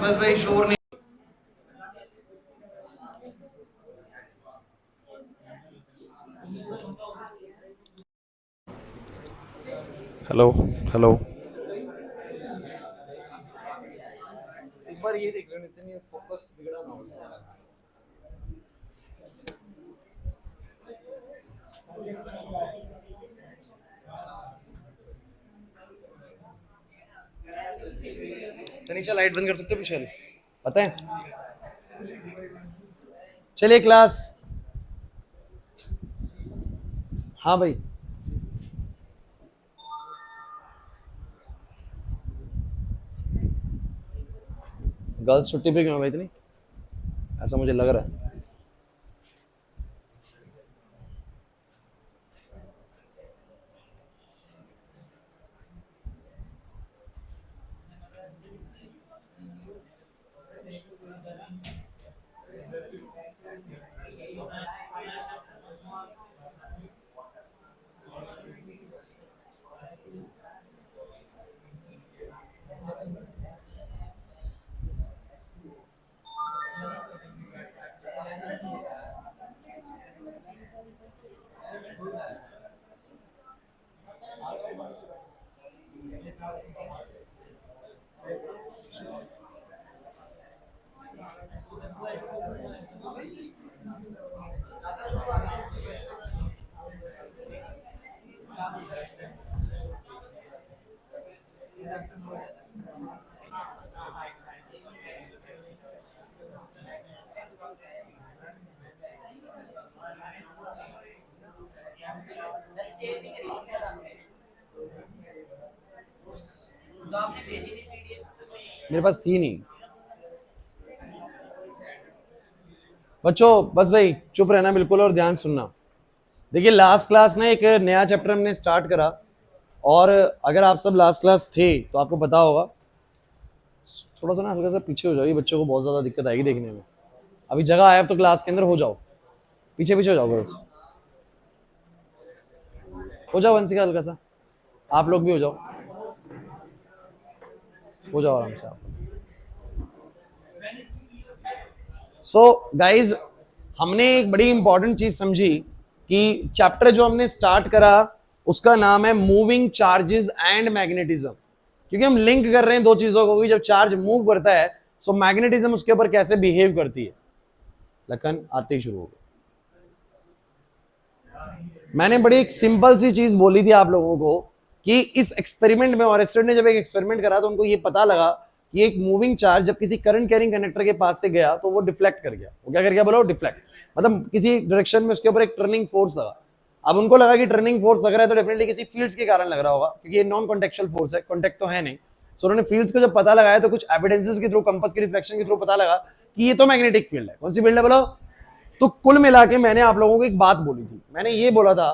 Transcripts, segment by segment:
बस भाई शोर नहीं। हेलो हेलो, एक बार ये देख रहे हो नितिन, ये फोकस बिगड़ा ना हो उसका। नीचे लाइट बंद कर सकते हो पीछे वाली, पता है। चलिए क्लास। हाँ भाई, गर्ल्स छुट्टी पे क्यों है भाई इतनी, ऐसा मुझे लग रहा है। मेरे पास थी नहीं। बच्चों बस भाई चुप रहना बिल्कुल और ध्यान सुनना। देखिए लास्ट क्लास ना एक नया चैप्टर हमने स्टार्ट करा, और अगर आप सब लास्ट क्लास थे तो आपको पता होगा। थोड़ा सा ना हल्का सा पीछे हो जाओ, ये बच्चों को बहुत ज्यादा दिक्कत आएगी देखने में। अभी जगह आया तो क्लास के अंदर हो जाओ, पीछे पीछे हो जाओ गर्ल्स, हो जाओ वंशिका हल्का सा, आप लोग भी हो जाओ, हो जाओ आराम से आप। सो गाइज, हमने एक बड़ी इंपॉर्टेंट चीज समझी कि चैप्टर जो हमने स्टार्ट करा उसका नाम है मूविंग चार्जेस एंड मैग्नेटिज्म, क्योंकि हम लिंक कर रहे हैं दो चीजों को कि जब चार्ज मूव करता है सो मैग्नेटिज्म उसके ऊपर कैसे बिहेव करती है। लखन आते ही शुरू हो गया। मैंने बड़ी एक सिंपल सी चीज बोली थी आप लोगों को कि इस एक्सपेरिमेंट में, और ने जब एक एक्सपेरिमेंट करा तो उनको ये पता लगा कि एक मूविंग चार्ज जब किसी करंट कैरिंग कंडक्टर के पास से गया तो वो डिफ्लेक्ट कर गया। वो क्या कर गया बोलो? डिफ्लेक्ट, मतलब किसी डायरेक्शन में उसके ऊपर एक टर्निंग फोर्स लगा। अब उनको लगा कि टर्निंग फोर्स लग रहा है तो डेफिनेटली किसी फील्ड्स के कारण लग रहा होगा, क्योंकि ये नॉन कॉन्टेक्चुअल फोर्स है, कॉन्टेक्ट तो है नहीं। सो उन्होंने फील्ड्स को जब पता लगाया तो कुछ एविडेंसेस के थ्रू, कंपास के रिफ्लेक्शन के थ्रू पता लगा कि ये तो मैग्नेटिक फील्ड है। कौन सी फील्ड है बोलो? तो कुल मिला के मैंने आप लोगों को एक बात बोली थी, मैंने ये बोला था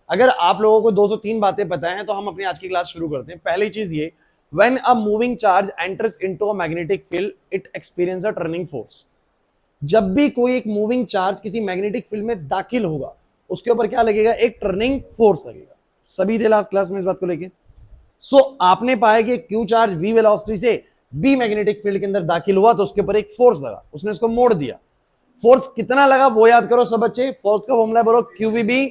अगर आप लोगों को 203 बातें पता हैं तो हम अपनी आज की क्लास शुरू करते हैं। पहली चीज ये, when a moving charge enters into a magnetic field it experience a turning force. जब भी कोई एक मूविंग चार्ज किसी मैग्नेटिक फील्ड में दाखिल होगा उसके ऊपर क्या लगेगा? एक टर्निंग फोर्स लगेगा। सभी थे लास्ट क्लास में इस बात को लेके। सो आपने पाया कि क्यू चार्ज v वेलोसिटी से बी मैग्नेटिक फील्ड के अंदर दाखिल हुआ तो उसके ऊपर एक फोर्स लगा, उसने इसको मोड़ दिया। फोर्स कितना लगा वो याद करो सब बच्चे। फोर्स का फॉर्मूला बोलो QVB।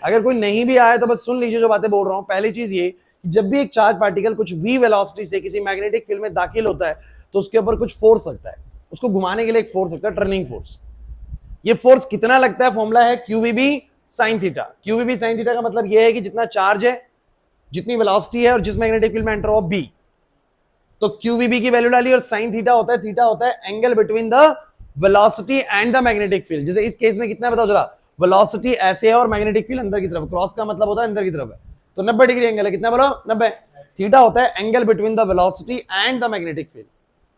अगर कोई नहीं भी आया तो बस सुन लीजिए जो बातें बोल रहा हूं। पहली चीज ये कि जब भी एक चार्ज पार्टिकल कुछ v वेलोसिटी से किसी मैग्नेटिक फील्ड में दाखिल होता है तो उसके ऊपर कुछ फोर्स लगता है, उसको घुमाने के लिए एक फोर्स लगता है, टर्निंग फोर्स। ये फोर्स कितना लगता है? फॉर्मूला है QVB sin theta. QVB sin theta का मतलब यह है कि जितना चार्ज है, जितनी वेलोसिटी है और जिस मैग्नेटिक फील्ड में एंटर हो B, तो QVB की वैल्यू डाली और sin थीटा होता है, थीटा होता है angle between the velocity and the magnetic field. जैसे इस केस में कितना है बताओ जरा? वेलोसिटी ऐसे है और मैग्नेटिक फील्ड अंदर की तरफ, क्रॉस का मतलब होता है अंदर की तरफ है, तो 90 डिग्री एंगल है। कितना बोलो? 90। थीटा होता है angle between the velocity and the magnetic field.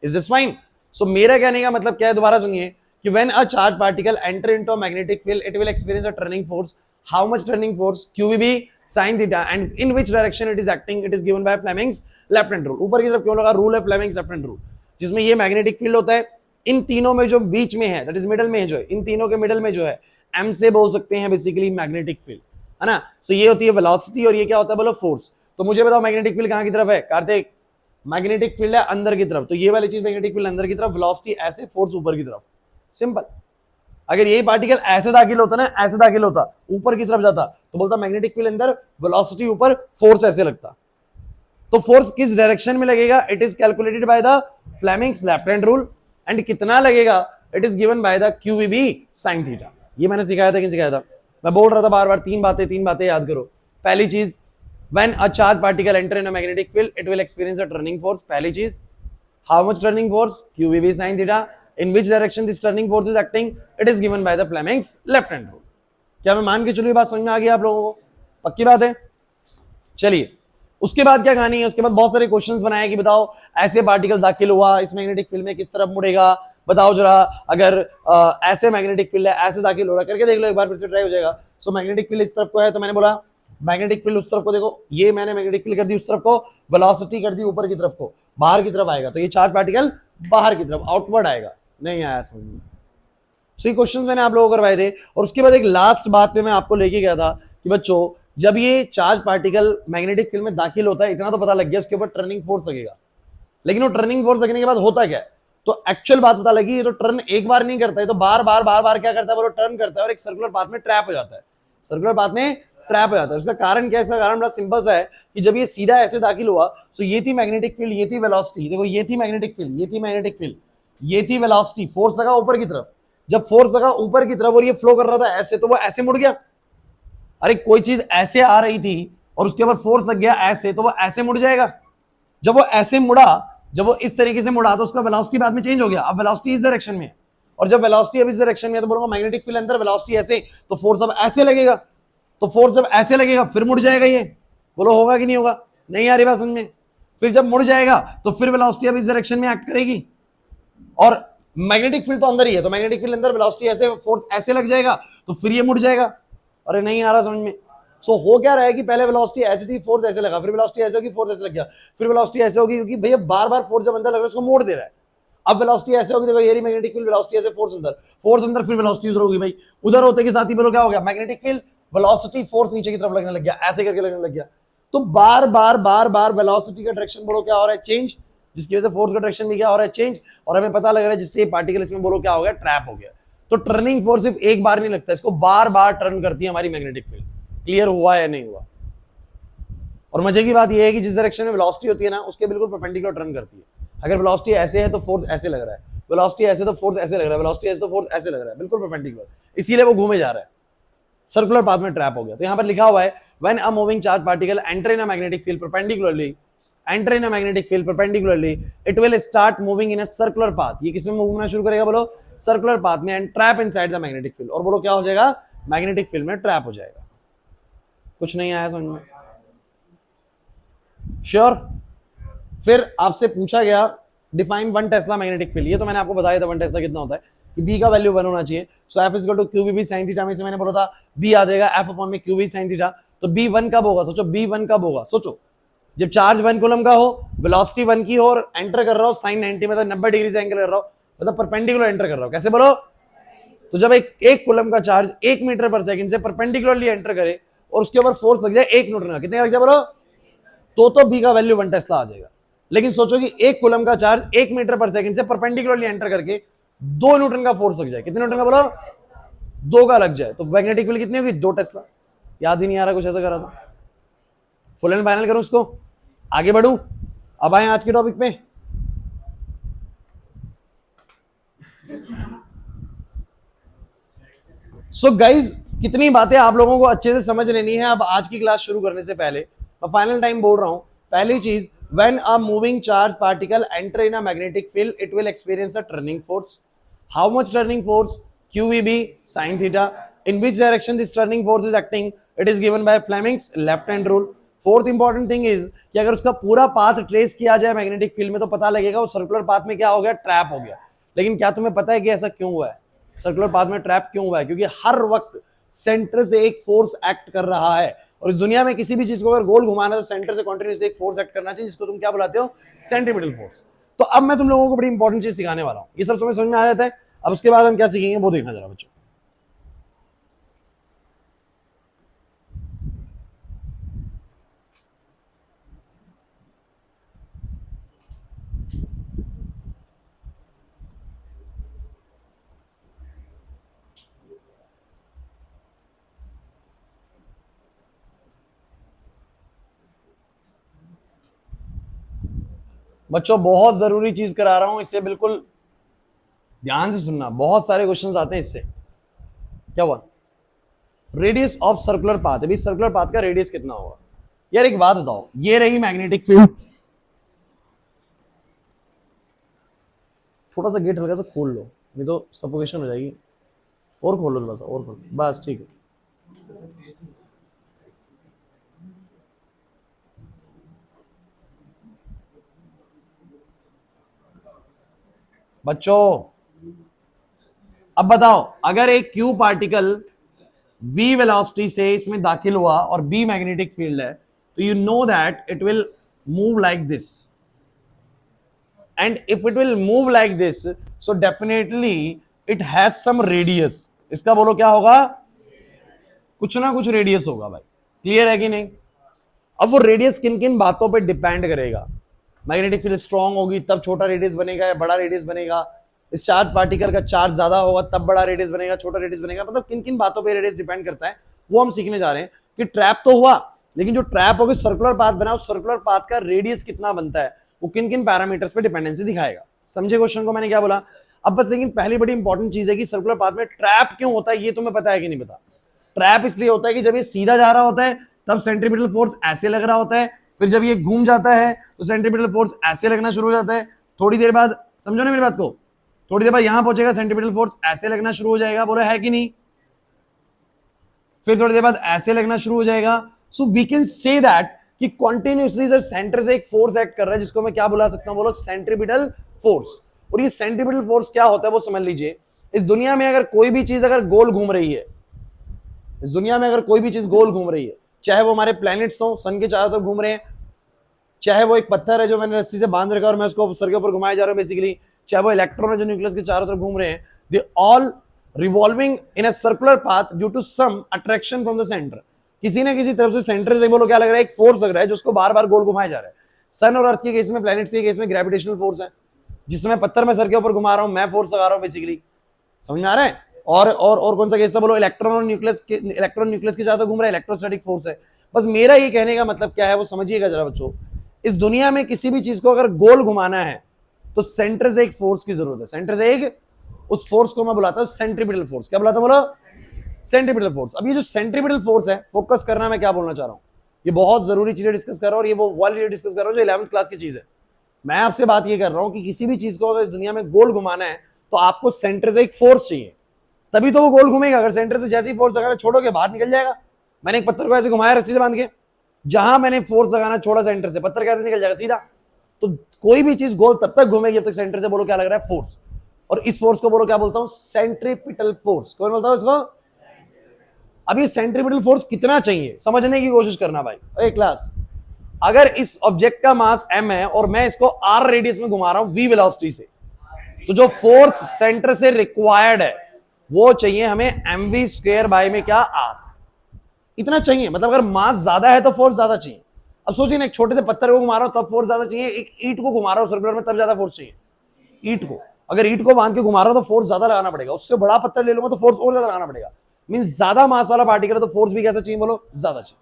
Is this fine? So मेरा कहने का मतलब क्या है, दोबारा सुनिए कि when a charge particle enter into a magnetic field it will experience a turning force. How much turning force? QVB sin theta. And in which direction it is acting? It is given by Fleming's left hand rule. ऊपर की तरफ क्यों लगा? Rule है Fleming's left hand rule, जिसमें ये magnetic field होता है। इन तीनों में जो बीच में है, दैट इज मिडल में है, जो है इन तीनों के मिडल में जो है, M से बोल सकते हैं बेसिकली मैग्नेटिक फील्ड, है ना। सो ये होती है वेलोसिटी और ये क्या होता है बोलो? फोर्स। तो मुझे बताओ मैग्नेटिक फील्ड कहां की तरफ है कार्तिक? मैग्नेटिक फील्ड है अंदर की तरफ, तो ये वाली चीज मैग्नेटिक फील्ड अंदर की तरफ, वेलोसिटी ऐसे, फोर्स ऊपर की तरफ, सिंपल। अगर यही पार्टिकल ऐसे दाखिल होता ना, ऐसे दाखिल होता, ऊपर की तरफ जाता, तो बोलता मैग्नेटिक फील्ड अंदर, वेलोसिटी ऊपर, फोर्स ऐसे लगता। तो फोर्स किस डायरेक्शन में लगेगा, it is calculated by the Fleming's left hand rule, and कितना लगेगा, it is given by the QVB sine theta. ये मैंने सिखाया था कि सिखाया था, मैं बोल रहा था बार बार, तीन बातें याद करो। पहली चीज, when a charged particle enter in a magnetic field, it will experience a turning force, पहली चीज। how much turning force, QVB sin theta, in which direction this turning force is acting, it is given by the Fleming's left hand rule। क्या मैं मान के चलूँ, बात समझ में आ गई आप लोगों को, पक्की बात है। चलिए उसके बाद क्या कहानी है, उसके बाद बहुत सारे क्वेश्चंस बनाए कि बताओ ऐसे पार्टिकल दाखिल हुआ इस मैग्नेटिक फील्ड में, किस तरफ मुड़ेगा, बताओ जरा। अगर ऐसे मैग्नेटिक फील्ड है, ऐसे दाखिल हो रहा, करके देख लो एक बार, फिर से ट्राई हो जाएगा। सो मैग्नेटिक फील्ड इस तरफ को है, तो मैंने बोला मैग्नेटिक फील्ड उस तरफ को, देखो ये मैंने मैग्नेटिक फील्ड कर दी उस तरफ को, वेलोसिटी कर दी ऊपर की तरफ को, बाहर की तरफ आएगा, तो ये चार्ज पार्टिकल बाहर की तरफ आउटवर्ड आएगा। नहीं आया समझ में? सो ये क्वेश्चंस मैंने आप लोगों को करवाए थे। और उसके बाद एक लास्ट बात पे मैं आपको लेके गया था कि बच्चों, जब ये चार्ज पार्टिकल मैग्नेटिक फील्ड में दाखिल होता है, इतना तो पता लग गया इसके ऊपर टर्निंग फोर्स लगेगा, लेकिन वो टर्निंग फोर्स लगने के बाद होता क्या है, तो एक्चुअल बात पता लगी, ये तो टर्न एक बार नहीं करता है, तो बार बार क्या करता है, वो टर्न करता है और एक सर्कुलर पाथ में ट्रैप हो जाता है, सर्कुलर पाथ में ट्रैप हो जाता है। उसका कारण क्या है, इसका कारण बड़ा सिंपल सा है कि जब ये सीधा ऐसे दाखिल हुआ, तो ये थी मैग्नेटिक फील्ड, ये थी वेलोसिटी, देखो ये थी मैग्नेटिक फील्ड, ये थी मैग्नेटिक फील्ड, ये थी वेलोसिटी, फोर्स लगा ऊपर की तरफ, जब फोर्स लगा ऊपर की तरफ और ये फ्लो कर रहा था ऐसे, तो वो ऐसे मुड़ गया। अरे कोई चीज ऐसे आ रही थी और उसके ऊपर फोर्स लग गया ऐसे, तो वो ऐसे मुड़ जाएगा। जब वो ऐसे मुड़ा, जब वो इस तरीके से मुड़ा, तो उसका वेलोसिटी बाद में चेंज हो गया, अब वेलोसिटी इस डायरेक्शन में है, और जब वेलोसिटी अब इस डायरेक्शन में है, तो बोलूंगा मैग्नेटिक फील्ड अंदर, वेलोसिटी ऐसे, तो फोर्स अब ऐसे लगेगा, तो फोर्स जब ऐसे लगेगा फिर मुड़ जाएगा ये, बोलो होगा कि नहीं होगा? नहीं आ रही बात समझ में? फिर जब मुड़ जाएगा तो फिर वेलोसिटी अब इस डायरेक्शन में एक्ट करेगी, और मैग्नेटिक फील्ड तो अंदर ही है, तो मैग्नेटिक फील्ड अंदर, वेलोसिटी ऐसे, फोर्स ऐसे लग जाएगा, तो फिर ये मुड़ जाएगा। अरे नहीं आ रहा समझ में? सो हो क्या रहा है कि पहले वेलोसिटी ऐसी थी, फोर्स ऐसे लगा, फिर वेलोसिटी ऐसे होगी, फोर्स ऐसे लग गया, फिर वेलोसिटी ऐसे होगी, क्योंकि भैया बार बार फोर्स जब अंदर लग रहा है उसको मोड़ दे रहा है। अब वेलोसिटी ऐसे होगी, देखो ये मैग्नेटिक फील्ड, वेलोसिटी ऐसे, फोर्स अंदर, फिर वेलोसिटी उधर होगी भाई, उधर होते के साथ ही बोलो क्या हो गया, मैग्नेटिक फील्ड, वेलोसिटी, फोर्स नीचे की तरफ लगने लग गया, ऐसे करके लगने लग गया। तो बार बार वेलोसिटी का डायरेक्शन बोलो क्या हो रहा है, चेंज, जिसकी वजह से फोर्स का डायरेक्शन भी क्या हो रहा है, चेंज, और हमें पता लग रहा है जिससे पार्टिकल इसमें बोलो क्या हो गया, ट्रैप हो गया। तो टर्निंग फोर्स सिर्फ एक बार नहीं लगता, इसको बार बार टर्न करती है हमारी मैग्नेटिक फील्ड। क्लियर हुआ या नहीं हुआ? और मजे की बात यह है कि जिस डायरेक्शन में वेलोसिटी होती है ना, उसके बिल्कुल परपेंडिकुलर टर्न करती है। अगर वेलोसिटी ऐसे है तो फोर्स ऐसे लग रहा है, वेलोसिटी ऐसे तो फोर्स ऐसे लग रहा है, वेलोसिटी ऐसे तो फोर्स ऐसे लग रहा है, बिल्कुल परपेंडिकुलर, इसीलिए वो घूमे जा रहा है, सर्कुलर पाथ में ट्रैप हो गया। तो यहां पर लिखा हुआ है when a moving charge particle enter in a magnetic field perpendicularly, enter in a magnetic field perpendicularly, it will start moving in a circular path। ये किसमें मूव होना शुरू करेगा, बोलो सर्कुलर पाथ में, and trap inside the magnetic field, और बोलो क्या हो जाएगा, मैग्नेटिक फील्ड में ट्रैप हो जाएगा। कुछ नहीं आया समझ में? श्योर? फिर आपसे पूछा गया define one Tesla magnetic field, ये तो मैंने आपको बताया था वन टेस्ला कितना होता है, कि बी का वैल्यू 1 होना चाहिए। So F is equal to Q B sine theta में से मैंने बोला था बी आ जाएगा एफ अपॉन में क्यू बी साइन थीटा। तो बी 1 कब होगा, सोचो बी 1 कब होगा, सोचो जब चार्ज 1 कूलम का हो, वेलोसिटी 1 की हो, और एंटर कर रहा हो साइन 90 मतलब 90 डिग्री से एंगल कर रहा हो, मतलब परपेंडिकुलर एंटर कर रहा हो, कैसे बोलो? तो जब एक कूलम का चार्ज 1 मीटर पर सेकंड से परपेंडिकुलरली एंटर करे और उसके ऊपर फोर्स लग जाए 1 न्यूटन का, कितने का लग जाए बोलो? तो बी का वैल्यू 1 टेस्ला आ जाएगा। लेकिन सोचो कि 1 कूलम का चार्ज 1 मीटर पर सेकंड से परपेंडिकुलरली एंटर करके 2 न्यूटन का फोर्स लग जाए, कितने न्यूटन का बोलो? 2 का लग जाए, तो मैग्नेटिक फील्ड कितनी होगी, 2 टेस्ला। याद ही नहीं आ रहा, कुछ ऐसा करा था। फुल एंड फाइनल करूं उसको, आगे बढ़ूं? अब आए आज के टॉपिक पे। सो गाइज, कितनी बातें आप लोगों को अच्छे से समझ लेनी है। अब आज की क्लास शुरू करने से पहले मैं फाइनल टाइम बोल रहा हूं। पहली चीज, when a moving charge particle enter in a magnetic field it will experience a turning force. How much turning force? QEB sin theta। in which direction this turning force is acting, it is given by Fleming's left hand rule। Fourth important thing is कि अगर उसका पूरा path trace किया जाए magnetic field में, तो पता लगेगा वो सर्कुलर पाथ में क्या हो गया, ट्रैप हो गया। लेकिन क्या तुम्हें पता है कि ऐसा क्यों हुआ है, सर्कुलर पाथ में ट्रैप क्यों हुआ है? क्योंकि हर वक्त सेंटर से एक फोर्स एक्ट कर रहा है, और इस दुनिया में किसी भी चीज को अगर गोल घुमाना है तो सेंटर से कंटिन्यूअसली एक फोर्स एक्ट करना चाहिए, जिसको तुम क्या बुलाते हो, सेंट्रीपिटल फोर्स। तो अब मैं तुम लोगों को बड़ी इंपॉर्टेंट चीज सिखाने वाला हूं, ये सब समझ में आ जाता है। अब उसके बाद हम क्या सीखेंगे वो देखना जरा बच्चों। बच्चों बहुत जरूरी चीज करा रहा हूं, इसलिए बिल्कुल ध्यान से सुनना, बहुत सारे क्वेश्चंस आते हैं इससे। क्या हुआ? रेडियस ऑफ सर्कुलर पाथ, अभी सर्कुलर पाथ का रेडियस कितना होगा? यार एक बात बताओ, ये रही मैग्नेटिक फील्ड, थोड़ा सा गेट हल्का सा खोल लो, नहीं तो सफोकेशन हो जाएगी। और खोल लो थोड़ा सा, और खोल, बस ठीक है। बच्चों अब बताओ, अगर एक क्यू पार्टिकल v वेलोसिटी से इसमें दाखिल हुआ और b मैग्नेटिक फील्ड है, तो you know that it will move like this, and if it will move like this, so definitely it has some radius. इसका बोलो क्या होगा? कुछ ना कुछ रेडियस होगा भाई, क्लियर है कि नहीं? अब वो रेडियस किन किन बातों पे डिपेंड करेगा? मैग्नेटिक फील्ड स्ट्रांग होगी तब छोटा रेडियस बनेगा या बड़ा रेडियस बनेगा, इस चार्ज पार्टिकल का चार्ज ज्यादा होगा तब बड़ा रेडियस बनेगा, छोटा रेडियस बनेगा, मतलब किन किन बातों पे रेडियस डिपेंड करता है वो हम सीखने जा रहे हैं। कि ट्रैप तो हुआ, लेकिन जो ट्रैप होगी सर्कुलर पाथ बना, उस सर्कुलर पाथ का रेडियस कितना बनता है, वो किन किन पैरामीटर्स पे डिपेंडेंसी दिखाएगा। समझे क्वेश्चन को मैंने क्या बोला? अब बस लेकिन पहली बड़ी इंपॉर्टेंट चीज है कि सर्कुलर पाथ में ट्रैप क्यों होता है, ये तुम्हें पता है कि नहीं पता? ट्रैप इसलिए होता है कि जब ये सीधा जा रहा होता है तब सेंट्रीपिटल फोर्स ऐसे लग रहा होता है, फिर जब ये घूम जाता है तो सेंट्रीपिटल फोर्स ऐसे लगना शुरू हो जाता है, थोड़ी देर बाद, समझो ना मेरी बात को, थोड़ी देर बाद यहां पहुंचेगा सेंट्रीपिटल फोर्स ऐसे लगना शुरू हो जाएगा, बोलो है कि नहीं? फिर थोड़ी देर बाद ऐसे लगना शुरू हो जाएगा। So we can say that कि कंटिन्यूअसली सर सेंटर से एक फोर्स एक्ट कर रहा है, जिसको मैं क्या बुला सकता हूं, बोलो सेंट्रीपिटल फोर्स। और ये सेंट्रीपिटल फोर्स क्या होता है वो समझ लीजिए। इस दुनिया में अगर कोई भी चीज अगर गोल घूम रही है, इस दुनिया में अगर कोई भी चीज गोल घूम रही है, चाहे वो हमारे प्लैनेट्स हो सन के चारों तरफ घूम रहे हैं, चाहे वो एक पत्थर है जो मैंने रस्सी से बांध रखा और मैं उसको सर के ऊपर घुमाया जा रहा हूं बेसिकली, चाहे वो इलेक्ट्रॉन है जो न्यूक्लियस के चारों तरफ घूम रहे हैं, they all revolving in a circular path due to some attraction from the centre. किसी ना किसी तरफ से सेंटर से बोलो क्या लग रहा है, एक फोर्स लग रहा है जो उसको बार बार गोल घुमाया जा रहा है। सन और अर्थ के केस में, प्लैनेट्स के केस में ग्रेविटेशनल फोर्स है, जिसमें पत्थर में सर के ऊपर घुमा रहा हूं, मैं फोर्स लगा रहा हूं बेसिकली, समझ में आ रहा है? और कौन सा केस था, बोलो इलेक्ट्रॉन और न्यूक्लियस के, इलेक्ट्रॉन न्यूक्लियस के साथ घूम रहा है, इलेक्ट्रोस्टैटिक फोर्स है। बस मेरा ये कहने का मतलब क्या है वो समझिएगा जरा बच्चों। इस दुनिया में किसी भी चीज को अगर गोल घुमाना है तो सेंटर से एक फोर्स की जरूरत है, सेंटर से एक, उस फोर्स को मैं बुलाता हूं सेंट्रीपिटल फोर्स। क्या बुलाता हूं, बोलो सेंट्रीपिटल फोर्स। अब ये जो सेंट्रीपिटल फोर्स है, फोकस करना, मैं क्या बोलना चाह रहा हूं, ये बहुत जरूरी चीजें डिस्कस कर रहा हूं, और ये वो वाली डिस्कस कर रहा हूं जो 11th क्लास की चीज है। मैं आपसे बात ये कर रहा हूं कि किसी भी चीज को अगर इस दुनिया में गोल घुमाना है तो आपको सेंटर से एक फोर्स चाहिए, तभी तो वो गोल घूमेगा। अगर सेंटर से जैसी फोर्स लगाना छोड़ोगे बाहर निकल जाएगा। मैंने एक पत्थर को ऐसे घुमाया रस्सी से बांध के, जहां मैंने फोर्स लगाना छोड़ा सेंटर से, पत्थर कैसे निकल जाएगा सीधा। तो कोई भी चीज गोल तब तक घूमेगी जब तक सेंटर से बोलो क्या लग रहा है, फोर्स। और इस फोर्स को बोलो क्या बोलता हूं, सेंट्रीपिटल फोर्स। कौन बोलता हूं इसको? अब ये सेंट्रीपिटल फोर्स कितना चाहिए समझने की कोशिश करना भाई। क्लास, अगर इस ऑब्जेक्ट का मास m है और मैं इसको r रेडियस में घुमा रहा हूं v वेलोसिटी से, तो जो फोर्स सेंटर से रिक्वायर्ड है वो चाहिए हमें mv स्क्वायर बाय में क्या, r। इतना चाहिए, मतलब अगर मास ज्यादा है तो फोर्स ज्यादा चाहिए। अब सोचिए ना, एक छोटे से पत्थर को घुमा रहा हूं तब फोर्स ज्यादा चाहिए, एक ईंट को घुमा रहा हूं सर्कुलर में तब ज्यादा फोर्स चाहिए। ईंट को, अगर ईंट को बांध के घुमा रहा हूं तो फोर्स ज्यादा लगाना पड़ेगा, उससे बड़ा पत्थर ले लूंगा तो फोर्स और ज्यादा लगाना पड़ेगा। मींस ज्यादा मास वाला पार्टिकल है तो फोर्स भी कैसा चाहिए, बोलो ज्यादा चाहिए।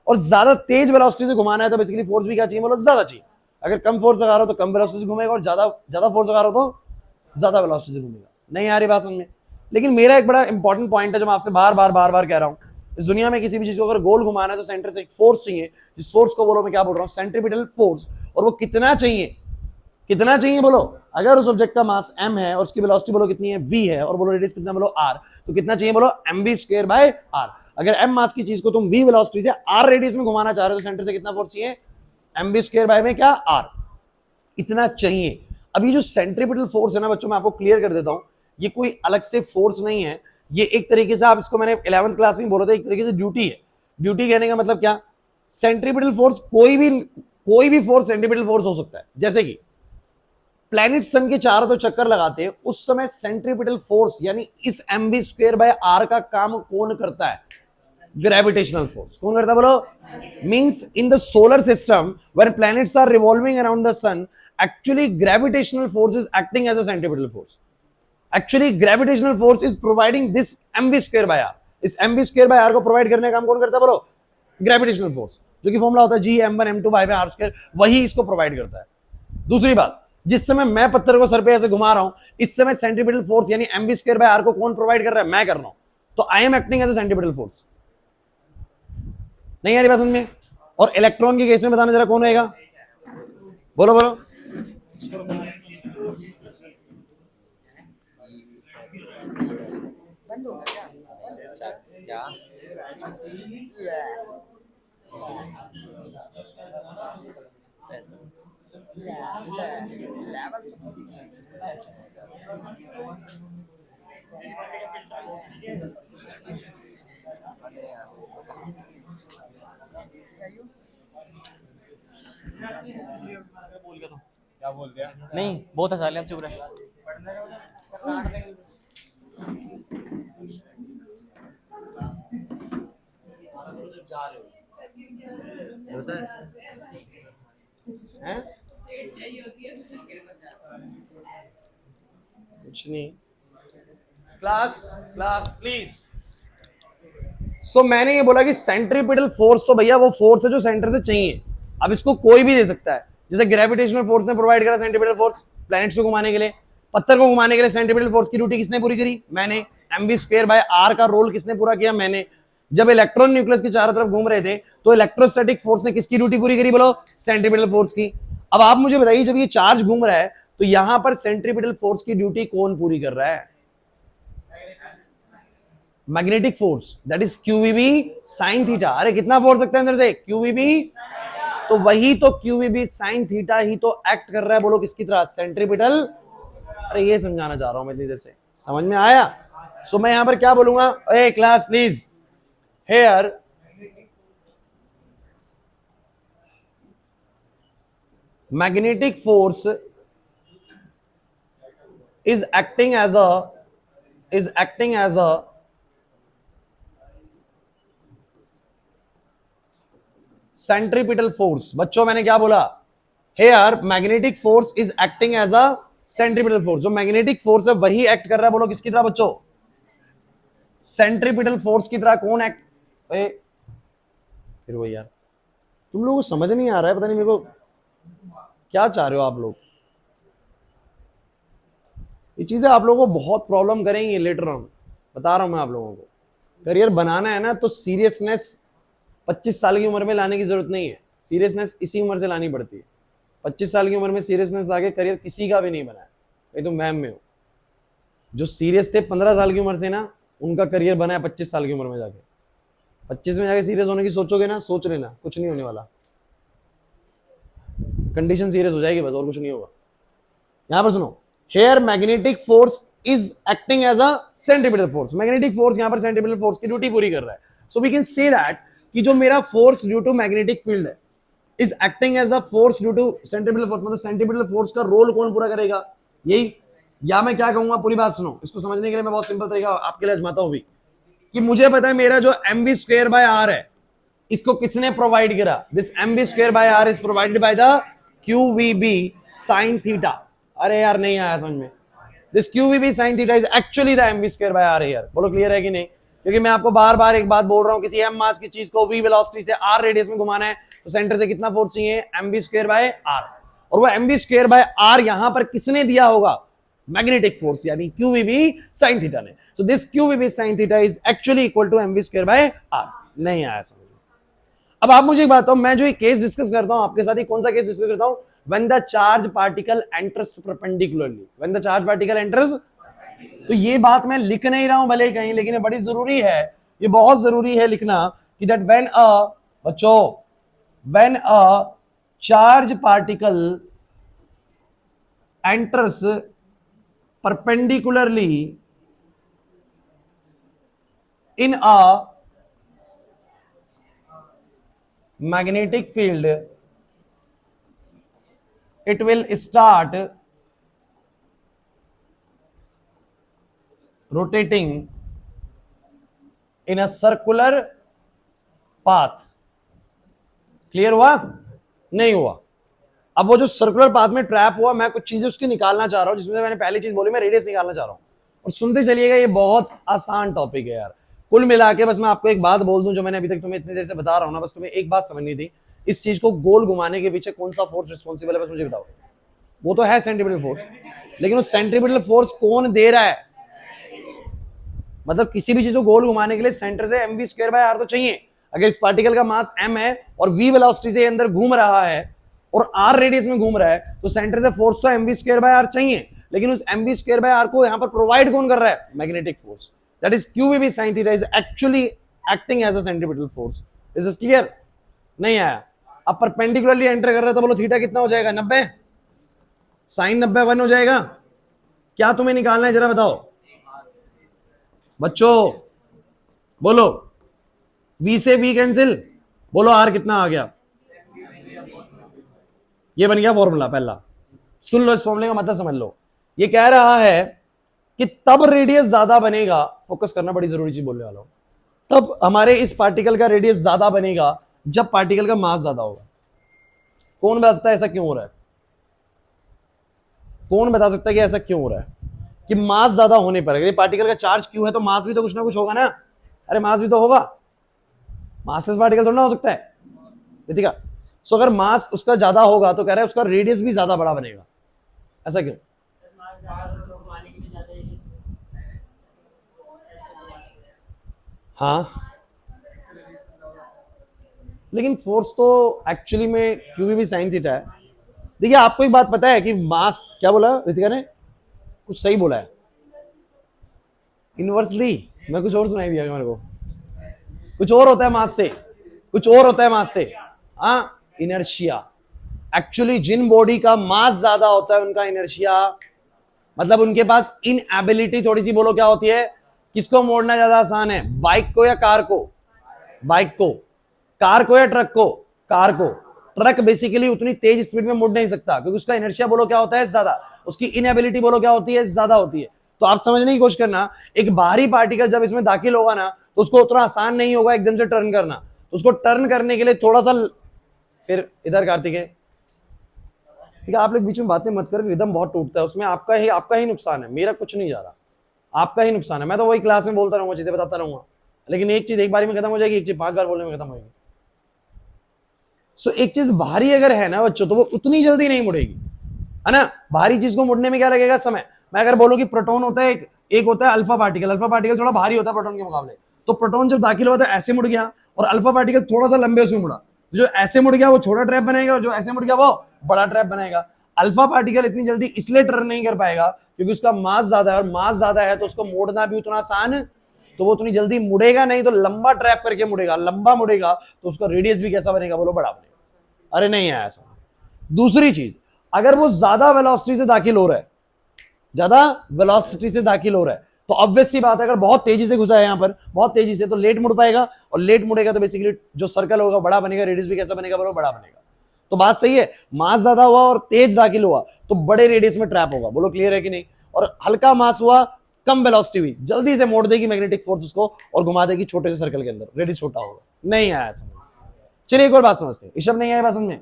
और ज्यादा तेज वेलोसिटी से घुमाना है तो बेसिकली फोर्स भी क्या चाहिए, बोलो ज्यादा चाहिए। अगर कम फोर्स लगा रहा हो तो कम वेलोसिटी से घूमेगा, और ज्यादा फोर्स लगा रहा हो तो ज्यादा वेलोसिटी से घूमेगा। नहीं आ रही बात समझ में? लेकिन मेरा एक बड़ा इंपॉर्टेंट पॉइंट है जो मैं आपसे बार बार कह रहा हूं, इस दुनिया में किसी भी चीज को अगर गोल घुमाना है तो सेंटर से एक फोर्स चाहिए, जिस फोर्स को बोलो मैं क्या बोल रहा हूं, सेंट्रीपिटल फोर्स। और वो कितना चाहिए, कितना चाहिए बोलो? अगर उस ऑब्जेक्ट का मास m है और उसकी वेलोसिटी बोलो कितनी है, v है, और बोलो रेडियस कितना, बोलो r, तो कितना चाहिए, बोलो mv स्क्वायर बाय r। अगर m मास की चीज को तुम v वेलोसिटी से r रेडियस में घुमाना चाह रहे हो तो सेंटर से कितना फोर्स चाहिए, mv स्क्वायर बाय में क्या, r, इतना चाहिए। अभी जो सेंट्रीपिटल फोर्स है ना बच्चों, मैं आपको क्लियर कर देता हूं, ये कोई अलग से फोर्स नहीं है, ये एक तरीके से आप इसको, मैंने 11th क्लास में बोला था, एक तरीके से ड्यूटी है। ड्यूटी कहने का मतलब क्या, सेंट्रीपिटल फोर्स कोई भी फोर्स सेंट्रीपिटल फोर्स हो सकता है। जैसे कि प्लैनेट सन के चारों तरफ चक्कर लगाते हैं, उस समय सेंट्रीपिटल फोर्स यानी इस mv स्क्वायर बाय r का काम कौन करता है, ग्रेविटेशनल फोर्स। कौन करता है बोलो? Means in the solar system where planets are revolving around the sun, actually gravitational force is acting as a centripetal force. Actually gravitational force is providing this mv square by r। इस mv square by r को provide करने का काम कौन करता है बोलो? Gravitational force, जो कि फॉर्मूला होता है g m1 m2 bye r square, वही इसको प्रोवाइड करता है। दूसरी बात, जिस समय मैं पत्थर को सर पे ऐसे घुमा रहा हूं, इस समय सेंट्रीपिटल फोर्स यानी mv स्क्वायर बाय आर को कौन प्रोवाइड कर रहा है? मैं कर रहा हूं। तो I am acting as a centripetal force. नहीं आ रही बात समझ में? और इलेक्ट्रॉन के केस में बताना जरा कौन रहेगा? बोलो बोलो। क्या बोल दिया? नहीं बहुत हंसा लिया, अब चुप रहे। सर हैं? कुछ नहीं। Class class please. सो मैंने ये बोला कि सेंट्रीपिटल फोर्स तो भैया वो फोर्स है जो सेंटर से चाहिए। अब इसको कोई भी दे सकता है, जैसे ग्रेविटेशनल फोर्स ने प्रोवाइड करा सेंट्रीपिटल फोर्स प्लैनेट्स को घुमाने के लिए, पत्थर को घुमाने के लिए सेंट्रीपिटल फोर्स की ड्यूटी किसने पूरी करी? मैंने। mv स्क्वायर बाय आर का रोल किसने पूरा किया? मैंने। जब इलेक्ट्रॉन न्यूक्लियस के चारों तरफ घूम रहे थे तो इलेक्ट्रोस्टैटिक फोर्स ने किसकी ड्यूटी पूरी करी? बोलो, सेंट्रीपिटल फोर्स की। अब आप मुझे बताइए, जब ये चार्ज घूम रहा है तो यहां पर सेंट्रीपिटल फोर्स की ड्यूटी कौन पूरी कर रहा है? Magnetic force, that is QVB sine theta. अरे कितना फोर्स सकता है अंदर से? क्यूवीबी। तो वही तो क्यूवीबी साइन थीटा ही तो एक्ट कर रहा है, बोलो किसकी तरह? सेंट्रीपिटल। अरे ये समझाना चाह रहा हूं मैं इतनी देर से, समझ में आया? सो मैं यहां पर क्या बोलूंगा? ए class please, here magnetic force is acting as a centripetal force। बच्चों मैंने क्या बोला? Here magnetic force is acting as a centripetal force। जो मैग्नेटिक फोर्स है वही एक्ट कर रहा है, बोलो किसकी तरह बच्चों? सेंट्रीपिटल फोर्स की तरह। कौन एक्ट? फिर वही यार, तुम लोगों को समझ नहीं आ रहा है, पता नहीं मेरे को क्या चाह रहे हो आप लोग। ये चीजें आप लोगों को बहुत प्रॉब्लम करेंगी लेटर ऑन, बता रहा हूं मैं आप लोगों को। करियर बनाना है ना तो सीरियसनेस 25 साल की उम्र में लाने की जरूरत नहीं है, सीरियसनेस इसी उम्र से लानी पड़ती है। 25 साल की उम्र में सीरियसनेस लाके करियर किसी का भी नहीं बना है। ये तो मैम में हो, जो सीरियस थे 15 साल की उम्र से ना, उनका करियर बना है 25 साल की उम्र में जाके। 25 में जाके सीरियस होने की सोचोगे ना, सोच लेना कुछ नहीं होने वाला, कंडीशन सीरियस हो जाएगी बस, और कुछ नहीं होगा। यहां पर सुनो, here magnetic force is acting as a centripetal force। Magnetic force यहां पर सेंट्रीपिटल फोर्स की ड्यूटी पूरी कर रहा है। So we can say that कि जो मेरा force due to magnetic field है is acting as a force due to centripetal force. मतलब सेंट्रीपिटल फोर्स का रोल कौन पूरा करेगा? यही। या मैं क्या कहूंगा, पूरी बात सुनो, इसको समझने के लिए मैं बहुत सिंपल तरीका आपके लिए आजमाता हूं भी, कि मुझे पता है मेरा जो mv स्क्वायर बाय आर है, इसको किसने प्रोवाइड करा? This mv square by R is provided by the QVB sin theta. अरे यार नहीं आया समझ में? This QVB sin theta is actually the mv square by R here. बोलो क्लियर है कि नहीं? क्योंकि मैं आपको बार बार एक बात बोल रहा हूं, किसी m मास की चीज को v वेलोसिटी से r रेडियस में घुमाना है तो सेंटर से कितना फोर्स चाहिए? mv square by R. और वो mv स्क्वायर बाय आर यहां पर किसने दिया होगा? मैग्नेटिक फोर्स यानी QVB sin थीटा ने। So this QVB sin theta is actually equal to mv square by R. नहीं आया समझ में? अब आप मुझे एक बात बताओ, मैं जो ये केस डिस्कस करता हूं आपके साथ, ये कौन सा केस डिस्कस करता हूं? When the charge particle enters perpendicularly, when the charge particle enters। तो ये बात मैं लिख नहीं रहा हूं भले कहीं, लेकिन ये बड़ी जरूरी है, ये बहुत जरूरी है लिखना कि that when a, बच्चों, when a charge particle enters perpendicularly in a magnetic field, it will start rotating in a circular path। Clear हुआ? नहीं हुआ? अब वो जो सर्कुलर पाथ में ट्रैप हुआ, मैं कुछ चीजें उसकी निकालना चाह रहा हूं, जिसमें से मैंने पहली चीज बोली, मैं रेडियस निकालना चाह रहा हूं। और सुनते चलिएगा, ये बहुत आसान टॉपिक है यार। कुल मिला के बस मैं आपको एक बात बोल दूं, जो मैंने अभी तक तुम्हें इतनी देर से बता रहा हूं ना, बस तुम्हें एक बात समझनी थी, इस चीज को गोल घुमाने के पीछे कौन सा फोर्स रिस्पॉन्सिबल है, बस मुझे बताओ। वो तो है सेंट्रीपिटल फोर्स, लेकिन उस सेंट्रीपिटल फोर्स कौन दे रहा है? मतलब किसी भी चीज को गोल घुमाने के लिए सेंटर से mv स्क्वायर बाय आर तो चाहिए। अगर इस पार्टिकल का मास m है और v वेलोसिटी से अंदर घूम रहा है और r रेडियस में घूम रहा है, तो सेंटर से फोर्स तो mv स्क्वायर बाय आर चाहिए। लेकिन उस mv स्क्वायर बाय आर को यहां पर प्रोवाइड कौन कर रहा है? Magnetic force. That is qvb sin theta is actually acting as a centripetal force. Is this clear? नहीं आया? अब परपेंडिकुलरली एंटर कर रहा है तो बोलो थीटा कितना हो जाएगा? 90 साइन 90 1 हो जाएगा। क्या तुम्हें निकालना है जरा बताओ बच्चों, बोलो। v से v कैंसिल, बोलो r कितना आ गया? ये बन गया फॉर्मूला पहला। सुन लो इस फॉर्मूले का मतलब समझ लो। ये कह रहा है कि तब रेडियस ज्यादा बनेगा, फोकस करना बड़ी जरूरी चीज बोलने वाला हूं, तब हमारे इस पार्टिकल का रेडियस ज्यादा बनेगा जब पार्टिकल का मास ज्यादा होगा। कौन बता सकता है ऐसा क्यों हो रहा है? कौन बता सकता है कि ऐसा क्यों हो रहा है कि मास ज्यादा होने पर? अगर पार्टिकल का चार्ज क्यों है तो मास भी तो कुछ ना कुछ होगा ना। अरे मास भी तो होगा, मासलेस पार्टिकल थोड़ा ना हो सकता है, ठीक है। सो अगर मास उसका ज्यादा होगा तो कह रहा है उसका रेडियस भी ज्यादा बड़ा बनेगा। ऐसा क्यों? हाँ, लेकिन फोर्स तो एक्चुअली में क्यू भी साइन थीटा है। देखिए आपको एक बात पता है कि मास, क्या बोला रितिका ने? कुछ सही बोला है, इनवर्सली। मैं कुछ और सुनाई दिया मेरे को, कुछ और होता है मास से, कुछ और होता है मास से। हाँ, इनर्शिया। एक्चुअली जिन बॉडी का मास ज्यादा होता है उनका इनर्शिया, मतलब उनके पास इनएबिलिटी थोड़ी सी, बोलो क्या होती है? किसको मोड़ना ज्यादा आसान है, बाइक को या कार को? बाइक को। कार को या ट्रक को? कार को। ट्रक बेसिकली उतनी तेज स्पीड में मुड़ नहीं सकता क्योंकि उसका इनर्शिया बोलो क्या होता है? ज्यादा। उसकी इनएबिलिटी बोलो क्या होती है? ज्यादा होती है। तो आप समझने की कोशिश करना, एक बाहरी पार्टिकल जब इसमें दाखिल होगा ना तो उसको उतना आसान नहीं होगा एकदम से टर्न करना। तो उसको टर्न करने के लिए थोड़ा सा, फिर इधर कार्तिक है, ठीक है, आप लोग बीच में बातें मत कर, रिदम बहुत टूटता है उसमें। आपका ही नुकसान है, मेरा कुछ नहीं जा रहा, आपका ही नुकसान है। मैं तो वही क्लास में बोलता रहूंगा, चीजें बताता रहूंगा, लेकिन एक चीज एक बारी में खत्म हो जाएगी, एक चीज 5 बार बोलने में खत्म होगी। सो एक चीज भारी अगर है ना बच्चों तो वो उतनी जल्दी नहीं मुड़ेगी, है ना। भारी चीज को मुड़ने में क्या लगेगा? समय। मैं अगर बोलूं कि प्रोटॉन होता है एक होता है अल्फा पार्टिकल। अल्फा पार्टिकल थोड़ा भारी होता है प्रोटॉन के मुकाबले। तो प्रोटॉन जब दाखिल हुआ तो ऐसे मुड़ गया और अल्फा पार्टिकल थोड़ा सा लंबे उसमें मुड़ा। जो ऐसे मुड़ गया वो छोटा ट्रैप बनाएगा और जो ऐसे मुड़ गया वो बड़ा ट्रैप बनाएगा। अल्फा पार्टिकल इतनी जल्दी इसलिए टर्न नहीं कर पाएगा क्योंकि उसका मास ज्यादा है, और मास ज्यादा है तो उसको मोड़ना भी उतना आसान, तो वो उतनी जल्दी मुड़ेगा नहीं, तो लंबा ट्रैप करके मुड़ेगा। लंबा मुड़ेगा तो उसका रेडियस भी कैसा बनेगा? बोलो बड़ा बनेगा। अरे नहीं है ऐसा। दूसरी चीज, अगर वो ज्यादा वेलोसिटी से दाखिल हो रहा है, ज्यादा वेलोसिटी से दाखिल हो रहा है, तो ऑब्वियस सी बात है अगर बहुत तेजी से घुसा है यहां पर, बहुत तेजी से, तो लेट मुड़ पाएगा, और लेट मुड़ेगा तो बेसिकली जो सर्कल होगा बड़ा बनेगा, रेडियस भी कैसा बनेगा? बोलो बड़ा बनेगा। तो बात सही है, मास ज्यादा हुआ और तेज दाखिल हुआ तो बड़े रेडियस में ट्रैप होगा। बोलो क्लियर है कि नहीं? और हल्का मास हुआ, कम वेलोसिटी हुई, जल्दी से मोड़ देगी मैग्नेटिक फोर्स उसको और घुमा देगी छोटे से सर्कल के अंदर, रेडियस छोटा होगा। नहीं आया समझ? चलिए एक और बात समझते हैं। ऋषभ नहीं आया बात समझ में?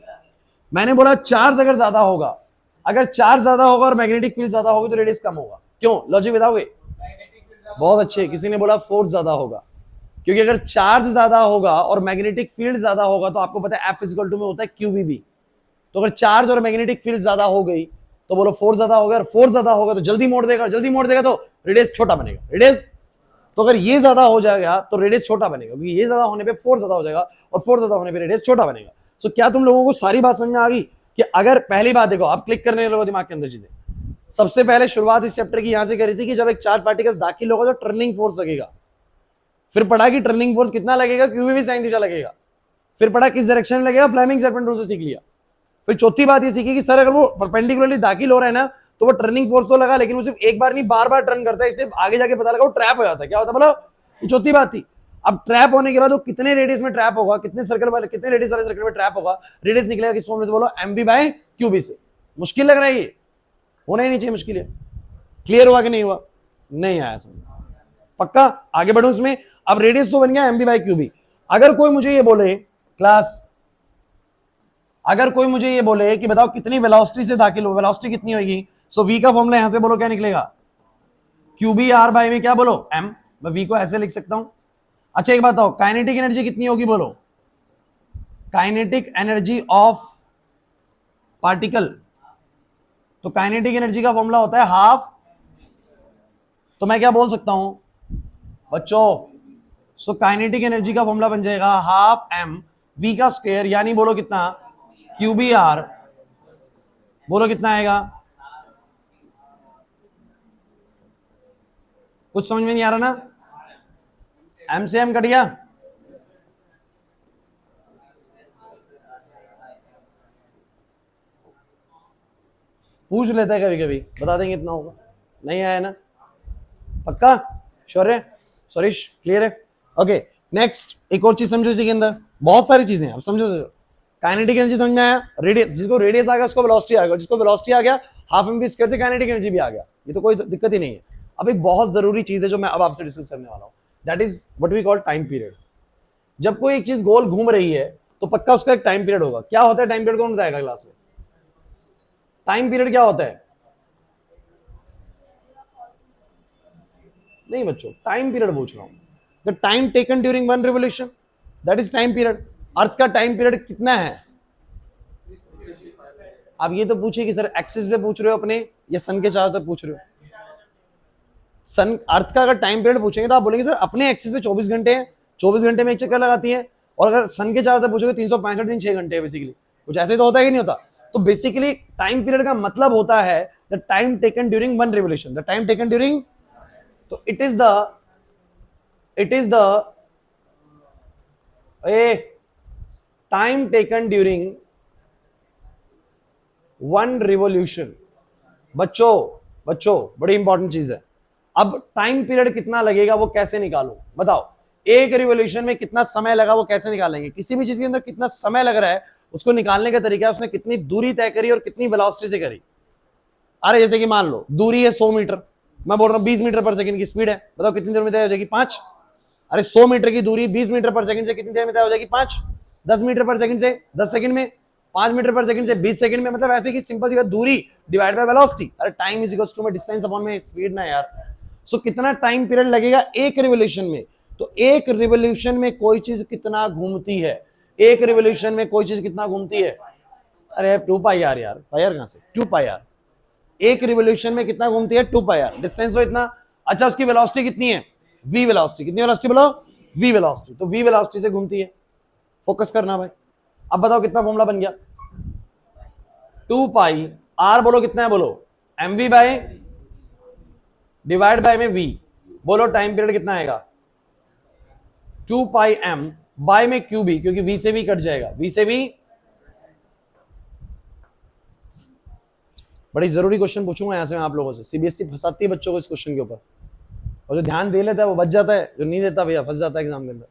मैंने बोला चार्ज अगर ज्यादा होगा, अगर चार्ज ज्यादा होगा और मैग्नेटिक फील्ड ज्यादा होगी तो रेडियस कम होगा। क्यों? लॉजिक बताओगे? बहुत अच्छे। किसी ने बोला फोर्स ज्यादा होगा, क्योंकि अगर चार्ज ज्यादा होगा और मैग्नेटिक फील्ड ज्यादा होगा तो आपको पता है F = 2 में होता है QVB। तो अगर चार्ज और मैग्नेटिक फील्ड ज्यादा हो गई तो बोलो फोर्स ज्यादा होगा, और फोर्स ज्यादा होगा तो जल्दी मोड़ देगा, जल्दी मोड़ देगा तो रेडियस छोटा बनेगा। रेडियस, तो अगर ये ज्यादा हो जाएगा तो रेडियस छोटा बनेगा, क्योंकि ये ज्यादा होने पे फोर्स ज्यादा हो जाएगा और फोर्स ज्यादा होने पे रेडियस छोटा बनेगा। सो क्या तुम लोगों को सारी बात समझ में आ गई? कि अगर पहली बात देखो, आप क्लिक करने लगो दिमाग के अंदर चीजें। सबसे पहले शुरुआत इस चैप्टर की यहां से करी थी कि जब एक चार्ज पार्टिकल दाखिल होगा तो टर्निंग फोर्स लगेगा। फिर पढ़ा कि टर्निंग फोर्स कितना लगेगा? QVB sin थीटा लगेगा। फिर पढ़ा किस डायरेक्शन में लगेगा? फ्लेमिंग सेपरेट रूल से सीख लिया। फिर चौथी बात ये सीखी कि सर अगर वो परपेंडिकुलरली दाखिल हो रहा है ना तो वो टर्निंग फोर्स तो लगा, लेकिन वो सिर्फ एक बार नहीं बार बार टर्न करता है, इसलिए आगे जाके पता लगा वो ट्रैप हो जाता है। क्या होता है बोलो? ये चौथी बात थी। अब ट्रैप होने के बाद वो कितने रेडियस में ट्रैप होगा, कितने सर्कल वाले, कितने रेडियस वाले सर्कल में ट्रैप होगा, रेडियस निकलेगा किस फॉर्मूले से? बोलो mv/qb से। मुश्किल लग रहा है ये? होना ही नहीं चाहिए मुश्किल है। क्लियर हुआ कि नहीं हुआ? नहीं आया समझ? पक्का? आगे बढ़ो इसमें। अब रेडियस तो बन गया mv/qb। अगर कोई मुझे ये बोले क्लास, अगर कोई मुझे ये बोले कि बताओ कितनी वेलोसिटी से दाखिल हो, वेलोसिटी कितनी होगी? सो v का फॉर्मूला यहां से बोलो क्या निकलेगा? QB r में क्या बोलो? m। मैं v को ऐसे लिख सकता हूं। अच्छा एक बात बताओ, काइनेटिक एनर्जी कितनी होगी? बोलो काइनेटिक एनर्जी ऑफ पार्टिकल तो काइनेटिक एनर्जी का फॉर्मूला होता है हाफ, तो मैं क्या बोल सकता हूं बच्चों, सो काइनेटिक एनर्जी का फॉर्मूला बन जाएगा हाफ एम वी का स्क्वायर, यानी बोलो कितना, क्यू बी आर, बोलो कितना आएगा, कुछ समझ में नहीं आ रहा ना, एम से एम कट गया, पूछ लेता है कभी कभी, बता देंगे इतना होगा, नहीं आया ना, पक्का, श्योर है, सॉरीश क्लियर है, ओके। नेक्स्ट एक और चीज समझो इसी के अंदर, बहुत सारी चीजें अब समझो, काइनेटिक एनर्जी समझ में आया, रेडियस, जिसको रेडियस आ गया उसको वेलोसिटी आ गया, जिसको वेलोसिटी आ गया हाफ एम वी स्क्वायर से काइनेटिक एनर्जी भी आ गया, ये तो कोई दिक्कत ही नहीं है। अब एक बहुत जरूरी चीज है जो मैं अब आपसे डिस्कस करने वाला हूं, that is what we call time period. जब कोई एक चीज गोल घूम रही है तो पक्का उसका एक टाइम पीरियड होगा। क्या होता है टाइम पीरियड, कौन बताएगा क्लास में, टाइम पीरियड क्या होता है, नहीं बच्चों टाइम पीरियड पूछ रहा हूं, the time taken during one revolution, that is time period. Earth का टाइम पीरियड कितना है, आप ये तो पूछिए कि सर एक्सिस पे पूछ रहे हो अपने या सन के चारों तरफ पूछ रहे हो, सन अर्थ का अगर टाइम पीरियड पूछेंगे तो आप बोलेंगे सर अपने एक्सिस पे 24 घंटे हैं, 24 घंटे में एक चक्कर लगाती है, और अगर सन के चारों तरफ पूछोगे 365 दिन 6 घंटे है बेसिकली, कुछ ऐसे तो होता है कि नहीं होता। तो बेसिकली टाइम पीरियड का मतलब होता है the time taken during one revolution, the time taken during, तो it is the uh time taken during one revolution. बच्चों बच्चों बड़ी इंपॉर्टेंट चीज है, अब टाइम पीरियड कितना लगेगा वो कैसे निकालो, बताओ एक रिवोल्यूशन में कितना समय लगा वो कैसे निकालेंगे, किसी भी चीज के अंदर कितना समय लग रहा है उसको निकालने का तरीका है उसने कितनी दूरी तय करी और कितनी वेलोसिटी से करी। अरे जैसे कि मान लो दूरी है 100 मीटर, मैं बोल रहा हूं 20 मीटर पर सेकंड की स्पीड है, बताओ कितनी देर में तय हो जाएगी, 5। अरे 100 मीटर की दूरी 20 मीटर पर सेकंड से कितनी देर में तय हो जाएगी, 5। 10 मीटर पर सेकंड से 10 सेकंड में, 5 मीटर पर सेकंड से 20 सेकंड में, मतलब ऐसे की सिंपल सी बात, दूरी डिवाइड बाय वेलोसिटी, अरे टाइम इज इक्वल्स टू में डिस्टेंस अपॉन में स्पीड ना यार। सो कितना टाइम पीरियड लगेगा एक रिवोल्यूशन में, तो एक रिवोल्यूशन में कोई चीज कितना घूमती है, एक रिवोल्यूशन में कोई चीज कितना घूमती है, अरे 2 पाई आर यार, पाई आर कहां से, 2 पाई आर, एक रिवोल्यूशन में कितना घूमती है 2 पाई आर, डिस्टेंस तो इतना। अच्छा उसकी वेलोसिटी कितनी है, v वेलोसिटी, कितनी वेलोसिटी बोलो, v वेलोसिटी, तो v वेलोसिटी से घूमती है, फोकस करना भाई। अब बताओ कितना फॉर्मूला बन गया, 2 पाई r बोलो कितना है, बोलो mv बाय डिवाइड बाय में v, बोलो टाइम पीरियड कितना आएगा, 2 पाई m बाय में qb, क्योंकि v से v कट जाएगा, v से v। बड़ी जरूरी क्वेश्चन पूछूंगा यहां से मैं आप लोगों से, सीबीएसई फंसाती है बच्चों को इस क्वेश्चन के ऊपर, और जो ध्यान दे लेता है वो बच जाता है, जो नहीं देता भैया फंस जाता है एग्जाम के अंदर।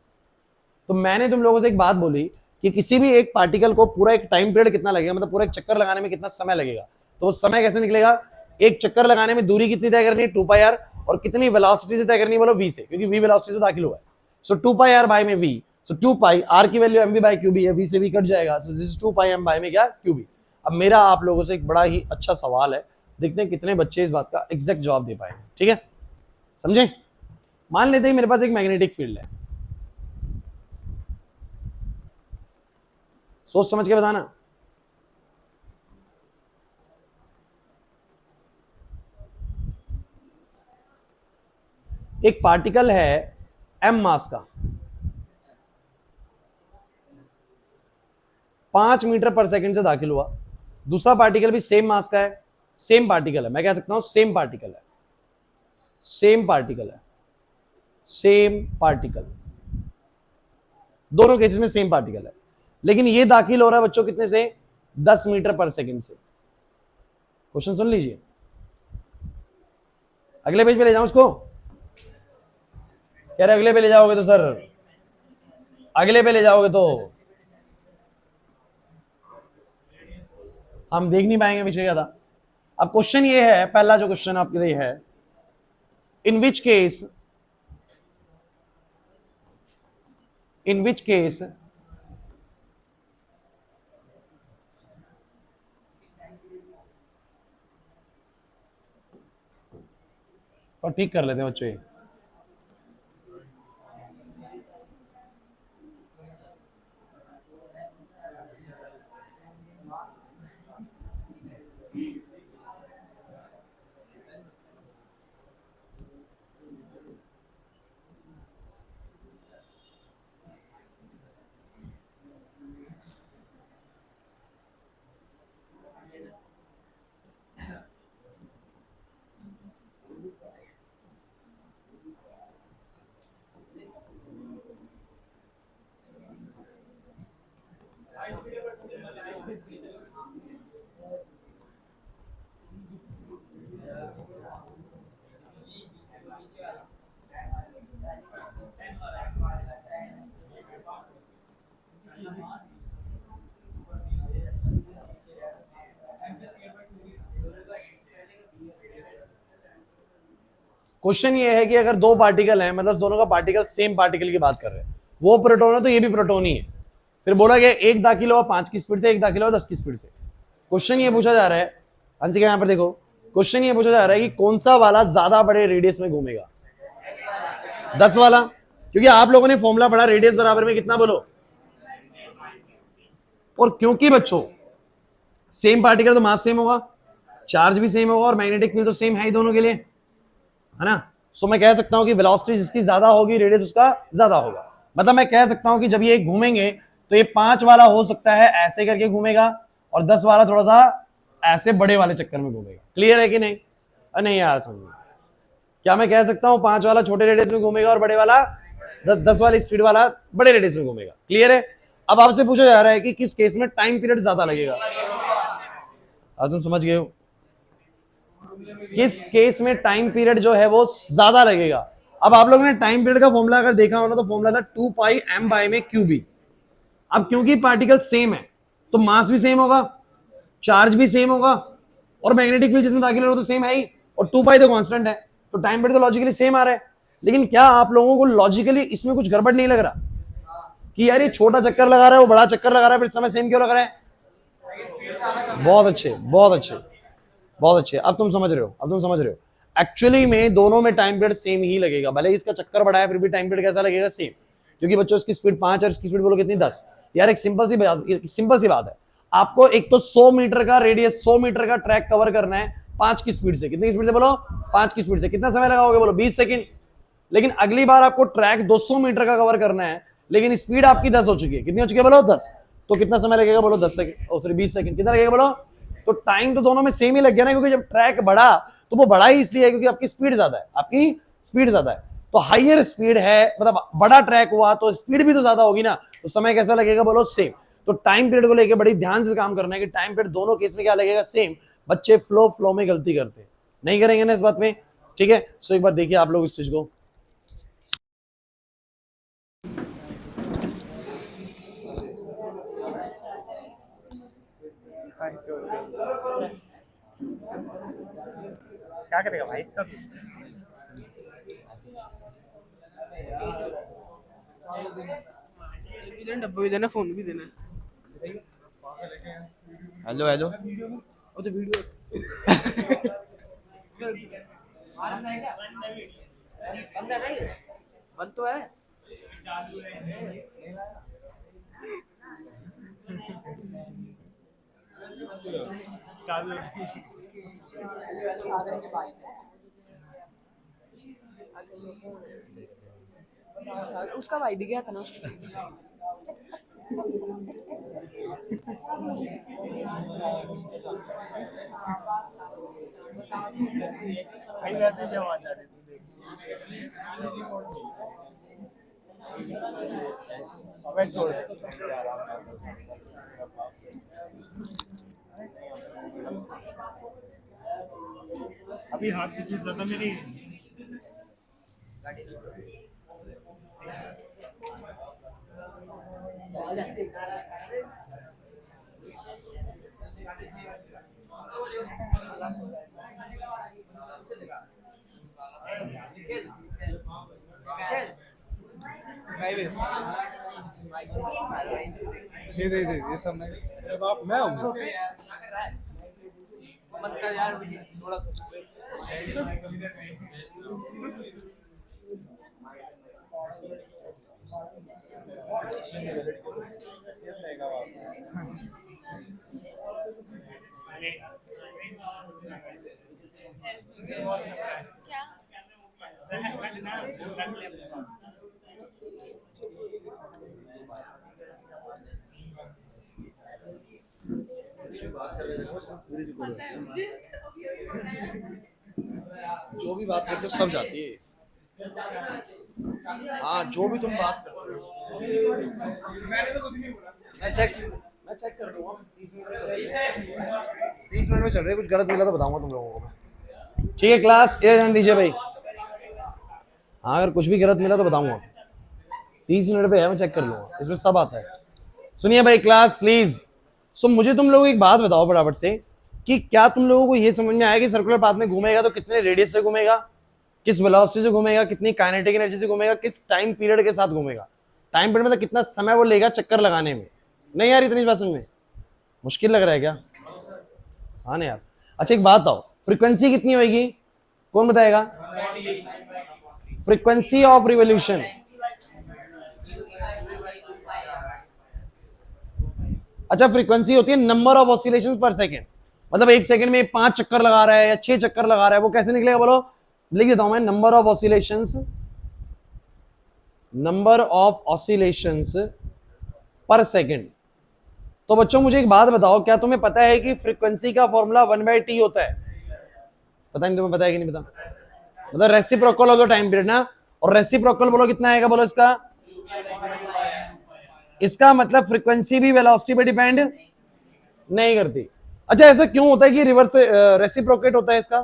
तो मैंने तुम लोगों से एक बात बोली कि किसी भी एक पार्टिकल को पूरा एक टाइम पीरियड कितना लगेगा, मतलब पूरा एक चक्कर लगाने में कितना समय लगेगा, तो वो समय कैसे निकलेगा, एक चक्कर लगाने में दूरी कितनी तय करनी है 2 पाई आर, और कितनी वेलोसिटी से तय करनी है, बोलो v से, क्योंकि v वेलोसिटी से दाखिल हुआ है, सो 2 पाई आर बाय में v, सो 2 पाई r की वैल्यू mv बाय qb है, v से v कट जाएगा, so this is 2 pi m by में क्या qb। अब मेरा आप लोगों से एक बड़ा ही अच्छा सवाल है, देखते हैं कितने बच्चे इस बात का एग्जैक्ट जवाब दे पाएंगे, ठीक है, समझे। मान लेते हैं मेरे पास एक मैग्नेटिक फील्ड है, सोच समझ के बताना, एक पार्टिकल है m मास का, 5 मीटर पर सेकंड से दाखिल हुआ, दूसरा पार्टिकल भी सेम मास का है, सेम पार्टिकल है, मैं कह सकता हूं सेम पार्टिकल है, सेम पार्टिकल है, सेम पार्टिकल, दोनों केसेस में सेम पार्टिकल है, लेकिन ये दाखिल हो रहा है बच्चों कितने से, 10 मीटर पर सेकंड से। क्वेश्चन सुन लीजिए, अगले पेज पे ले जाऊं उसको, कह रहे अगले पे ले जाओगे तो सर, अगले पे ले जाओगे तो हम देख नहीं पाएंगे विषय क्या था। अब क्वेश्चन ये है, पहला जो क्वेश्चन आपके लिए है, इन विच केस और ठीक कर लेते हैं बच्चों ये, क्वेश्चन ये है कि अगर दो पार्टिकल हैं, मतलब दोनों का पार्टिकल सेम पार्टिकल की बात कर रहे हैं, वो प्रोटॉन है तो ये भी प्रोटॉन ही है। फिर बोला गया एक दाखिल हुआ 5 की स्पीड से, एक दाखिल हुआ 10 की स्पीड से। क्वेश्चन ये पूछा जा रहा है, आंसर क्या, यहां पर देखो, क्वेश्चन ये पूछा जा रहा है कि कौन सा वाला ज्यादा बड़े रेडियस में घूमेगा, 10 वाला, क्योंकि आप लोगों ने फॉर्मूला पढ़ा रेडियस बराबर में कितना बोलो, और क्योंकि बच्चों सेम पार्टिकल तो मास सेम होगा, चार्ज भी सेम होगा और मैग्नेटिक फील्ड तो सेम है ही दोनों के लिए, है ना। सो मैं कह सकता हूं कि वेलोसिटी जिसकी ज्यादा होगी रेडियस उसका ज्यादा होगा। मतलब मैं कह सकता हूं कि जब ये घूमेंगे तो ये 5 वाला हो सकता है ऐसे करके घूमेगा और 10 वाला थोड़ा सा ऐसे बड़े वाले चक्कर में घूमेगा। क्लियर है कि नहीं? नहीं यार समझ में, क्या मैं कह सकता हूं 5 वाला छोटे रेडियस में घूमेगा और बड़े वाला 10 वाली स्पीड वाला बड़े रेडियस में घूमेगा। क्लियर है? अब आपसे पूछा जा रहा है कि किस केस में टाइम पीरियड ज्यादा लगेगा। अब तुम समझ गए हो किस केस में टाइम पीरियड जो है वो ज्यादा लगेगा। अब आप लोगों ने टाइम पीरियड का फॉर्मूला अगर देखा हो ना, तो फॉर्मूला था 2 पाई m बाय में क्यूबी। अब क्योंकि पार्टिकल सेम है तो मास भी सेम होगा, चार्ज भी सेम होगा और मैग्नेटिक फील्ड जिसमें दाखिल हो तो सेम है ही, और 2 पाई तो कांस्टेंट है, तो टाइम पीरियड तो लॉजिकली सेम आ रहा है। लेकिन क्या आप लोगों को लॉजिकली इसमें कुछ गड़बड़ नहीं लग रहा कि यार ये छोटा चक्कर लगा रहा है वो बड़ा चक्कर लगा रहा है, फिर समय सेम क्यों लग रहा है? बहुत अच्छे, बहुत अच्छे, बहुत अच्छे। अब तुम समझ रहे हो, अब तुम समझ रहे हो। एक्चुअली में दोनों में टाइम पीरियड सेम ही लगेगा, भले इसका चक्कर बड़ा है फिर भी टाइम पीरियड कैसा लगेगा? सेम। क्योंकि बच्चों इसकी स्पीड 5 और इसकी स्पीड बोलो कितनी? 10। यार एक सिंपल सी बात है, आपको एक तो 100 मीटर का रेडियस, 100 मीटर का ट्रैक कवर करना है 5 की स्पीड से। कितनी स्पीड से बोलो? 5 की स्पीड से। कितना समय लगाओगे? बोलो 20 सेकंड। लेकिन अगली बार आपको ट्रैक 200 मीटर का कवर करना है, लेकिन स्पीड आपकी 10 हो चुकी है। कितनी हो चुकी है? बोलो 10। तो कितना समय लगेगा? बोलो 10 सेकंड, और फिर 20 सेकंड। कितना लगेगा? बोलो। तो टाइम तो दोनों में सेम ही लग गया ना, क्योंकि जब ट्रैक बढ़ा तो वो बढ़ा ही इसलिए है क्योंकि आपकी स्पीड ज्यादा है, आपकी स्पीड ज्यादा है। तो हाइयर स्पीड है, मतलब बड़ा ट्रैक हुआ तो स्पीड भी तो ज्यादा होगी ना, तो समय कैसा लगेगा? बोलो सेम। तो टाइम पीरियड को लेकर बड़ी ध्यान से काम करना है कि टाइम पीरियड दोनों केस में क्या लगेगा? सेम। बच्चे फ्लो में गलती करते हैं, नहीं करेंगे ना इस बात में, ठीक है। सो एक बार देखिए आप लोग इस चीज को, क्या करेगा भाई इसका? डब्बा भी देना, फोन भी देना। Hello hello. अच्छा वीडियो बंद तो है। चालू सागर की बाइक है, उसका भाई भी गया था ना उसको। भाई वैसे ही आवाज आ रही थी, अबे छोड़ अभी हाथ से चीज ज्यादा मेरी ये सब मैं हूँ। जो भी बात करते हो सब जाती है। हाँ जो भी तुम बात करते हो मैं चेक कर लूंगा। 30 मिनट में चल रही है, कुछ गलत मिला तो बताऊंगा तुम लोगों को मैं। ठीक है क्लास, ये ध्यान दीजिए भाई। हाँ अगर कुछ भी गलत मिला तो बताऊंगा। 30 मिनट पे है, मैं चेक कर लूंगा, इसमें सब आता है। सुनिए भाई क्लास प्लीज। सो मुझे तुम लोग एक बात बताओ फटाफट से कि क्या तुम लोगों को ये समझ में आया कि सर्कुलर पाथ में घूमेगा तो कितने रेडियस से घूमेगा? किस वेलोसिटी से घूमेगा, कितनी काइनेटिक एनर्जी से घूमेगा, किस टाइम पीरियड के साथ घूमेगा। टाइम पीरियड मतलब कितना समय वो लेगा चक्कर लगाने में। नहीं यार इतनी बात समझ में मुश्किल लग रहा है क्या? आसान है यार। अच्छा एक बात बताओ, फ्रीक्वेंसी कितनी होगी, कौन बताएगा? फ्रीक्वेंसी ऑफ रिवोल्यूशन, अच्छा फ्रीक्वेंसी होती है नंबर ऑफ ऑसिलेशंस पर सेकेंड, मतलब एक सेकंड में 5 चक्कर लगा रहा है या 6 चक्कर लगा रहा है, वो कैसे निकलेगा बोलो? लिख देता हूं मैं, number of oscillations, number of oscillations पर सेकेंड। तो बच्चों मुझे एक बात बताओ, क्या तुम्हें पता है कि फ्रीक्वेंसी का फॉर्मूला 1/t होता है? पता नहीं तुम्हें पता है कि नहीं पता? मतलब reciprocal of the time period ना, और रेसिप्रोकल बोलो कितना आएगा बोलो इसका? इसका मतलब फ्रीक्वेंसी भी वेलोसिटी पे डिपेंड नहीं करती। अच्छा ऐसा क्यों होता है कि रिवर्स रेसिप्रोकेट होता है इसका?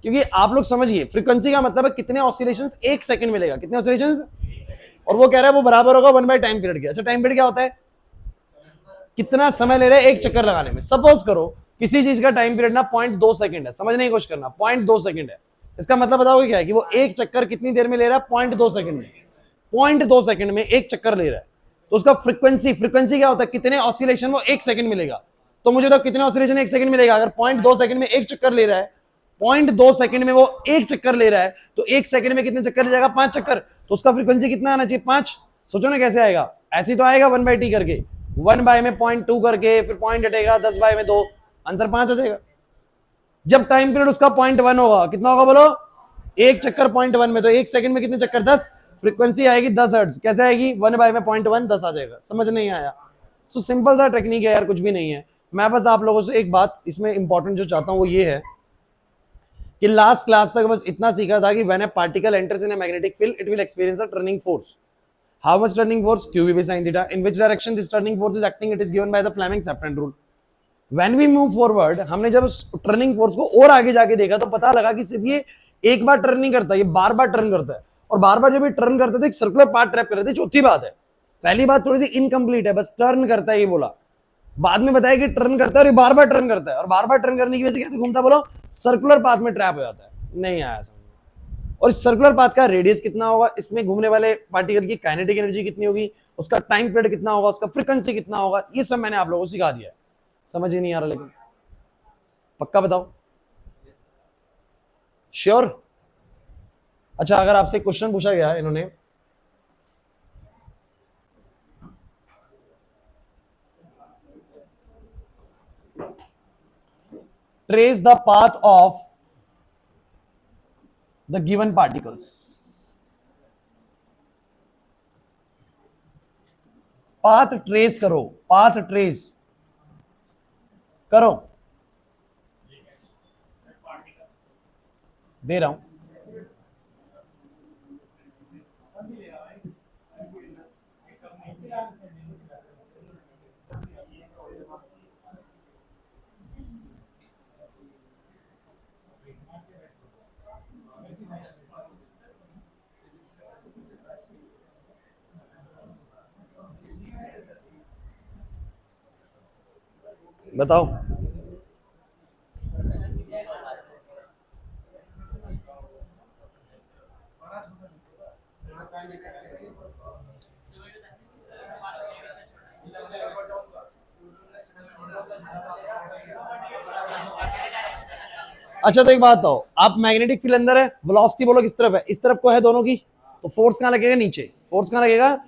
क्योंकि आप लोग समझिए, फ्रीक्वेंसी का मतलब है कितने ऑसिलेशंस एक सेकंड मिलेगा, कितने ऑसिलेशंस, और वो कह रहा है वो बराबर होगा 1 बाय टाइम पीरियड के। अच्छा टाइम पीरियड क्या होता है? कितना समय ले रहे हैं एक चक्कर लगाने में। सपोज करो किसी चीज का टाइम पीरियड ना 0.2 सेकंड है, समझने की कोशिश करना, 0.2 सेकंड है। इसका मतलब बताओगे क्या है कि वो एक चक्कर कितनी देर में ले रहा है? 0.2 सेकंड में। 0.2 सेकंड में एक चक्कर ले रहा है, तो उसका फ्रीक्वेंसी, फ्रीक्वेंसी क्या होता है? कितने ऑसिलेशन वो एक सेकंड मिलेगा। तो मुझे तो कितने ऑसिलेशन एक सेकंड मिलेगा? अगर 0.2 सेकंड में एक चक्कर ले रहा है, 0.2 सेकंड में वो एक चक्कर ले रहा है, तो एक सेकंड में कितने चक्कर ले जाएगा? 5 चक्कर। तो उसका फ्रीक्वेंसी कितना आना चाहिए? 5। सोचो ना कैसे आएगा, ऐसे तो आएगा 1/t करके, 1 में 0.2 करके, फिर पॉइंट हटेगा, 10 में 2, आंसर 5 आ जाएगा। जब टाइम पीरियड उसका 0.1 होगा, कितना होगा बोलो? एक चक्कर 0.1 में, तो एक सेकंड में कितने चक्कर? 10। फ्रीक्वेंसी आएगी 10 हर्ट्ज। कैसे आएगी? 1 में 0.1, 10 आ जाएगा। समझ नहीं आया? सो सिंपल सा टेक्निक है यार, कुछ भी नहीं है। मैं बस आप लोगों से एक बात इसमें इंपॉर्टेंट जो चाहता हूं वो ये है कि लास्ट क्लास तक बस इतना सीखा था कि when a particle enters in a magnetic field it will experience a turning force. How much turning force? q v sin theta। In which direction this turning force is acting? It is given by the Fleming left hand rule. When we move forward, हमने जब turning force को और आगे जाके देखा तो पता लगा कि सिर्फ ये एक बार टर्न नहीं करता, ये बार बार टर्न करता है, और बार बार जब ये टर्न करता है तो एक सर्कुलर पाथ ट्रैप कर रहे थे। चौथी बात है, पहली बात थोड़ी सी इनकम्प्लीट है, बस टर्न करता है ये बोला, बाद में बताया कि टर्न करता है और बार बार टर्न करता है, और बार बार टर्न करने की वजह से कैसे घूमता है बोलो? सर्कुलर पाथ में ट्रैप हो जाता है। नहीं आया समझ? और इस सर्कुलर पाथ का रेडियस कितना होगा, इसमें घूमने वाले पार्टिकल की काइनेटिक एनर्जी कितनी होगी, उसका टाइम पीरियड कितना होगा, उसका फ्रीक्वेंसी कितना होगा, ये सब मैंने आप लोगों को सिखा दिया है। समझ ही नहीं आ रहा लेकिन? पक्का बताओ? श्योर? अच्छा अगर आपसे क्वेश्चन पूछा गया इन्होंने, trace the path of the given particles, path trace करो, पाथ ट्रेस करो, दे रहा हूं। बताओ। अच्छा तो एक बात बताओ, आप मैग्नेटिक फील्ड अंदर है, वेलोसिटी बोलो किस तरफ है? इस तरफ को है दोनों की, तो फोर्स कहां लगेगा? नीचे। फोर्स कहां लगेगा?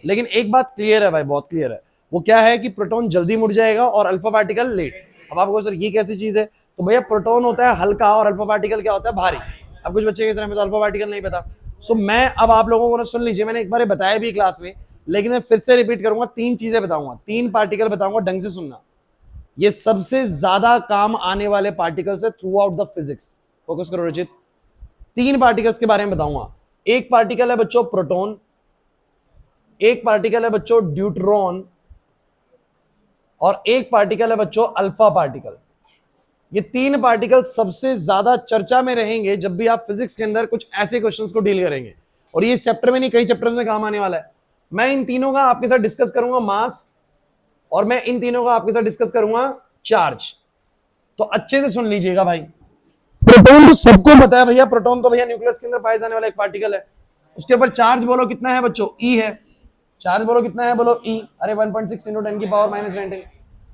लेकिन एक बात क्लियर है भाई, बहुत क्लियर है, वो क्या है कि प्रोटॉन जल्दी मुड़ जाएगा और अल्फा पार्टिकल लेट। अब आपको सर ये कैसी चीज है? तो भैया प्रोटॉन होता है हल्का और अल्फा पार्टिकल क्या होता है? भारी। अब कुछ बच्चे के हमें तो अल्फा पार्टिकल नहीं पता। सो मैं अब आप लोगों को सुन लीजिए, मैंने एक बार बताया भी क्लास में, लेकिन मैं फिर से रिपीट करूंगा, 3 चीजें बताऊंगा, 3 पार्टिकल बताऊंगा, ढंग से सुनना। ये सबसे ज्यादा काम आने वाले पार्टिकल्स है through out the physics. Focus करो रचित। 3 पार्टिकल्स के बारे में बताऊंगा। एक पार्टिकल है बच्चों प्रोटॉन, एक पार्टिकल है बच्चों ड्यूट्रॉन, और एक पार्टिकल है बच्चों अल्फा पार्टिकल। ये 3 पार्टिकल सबसे ज्यादा चर्चा में रहेंगे जब भी आप फिजिक्स के अंदर कुछ ऐसे क्वेश्चंस को डील करेंगे, और ये चैप्टर में नहीं कई चैप्टर में काम आने वाला है। मैं इन तीनों का आपके साथ डिस्कस करूंगा मास, और मैं इन तीनों का आपके साथ डिस्कस करूंगा चार्ज। तो अच्छे से सुन लीजिएगा भाई, प्रोटॉन तो सबको पता है भैया, प्रोटॉन तो भैया न्यूक्लियस के अंदर पाए जाने वाला एक पार्टिकल है। उसके ऊपर चार्ज बोलो कितना है बच्चों, ई है। चार्ज बोलो कितना है, बोलो ई। अरे 1.6 × 10⁻⁻⁹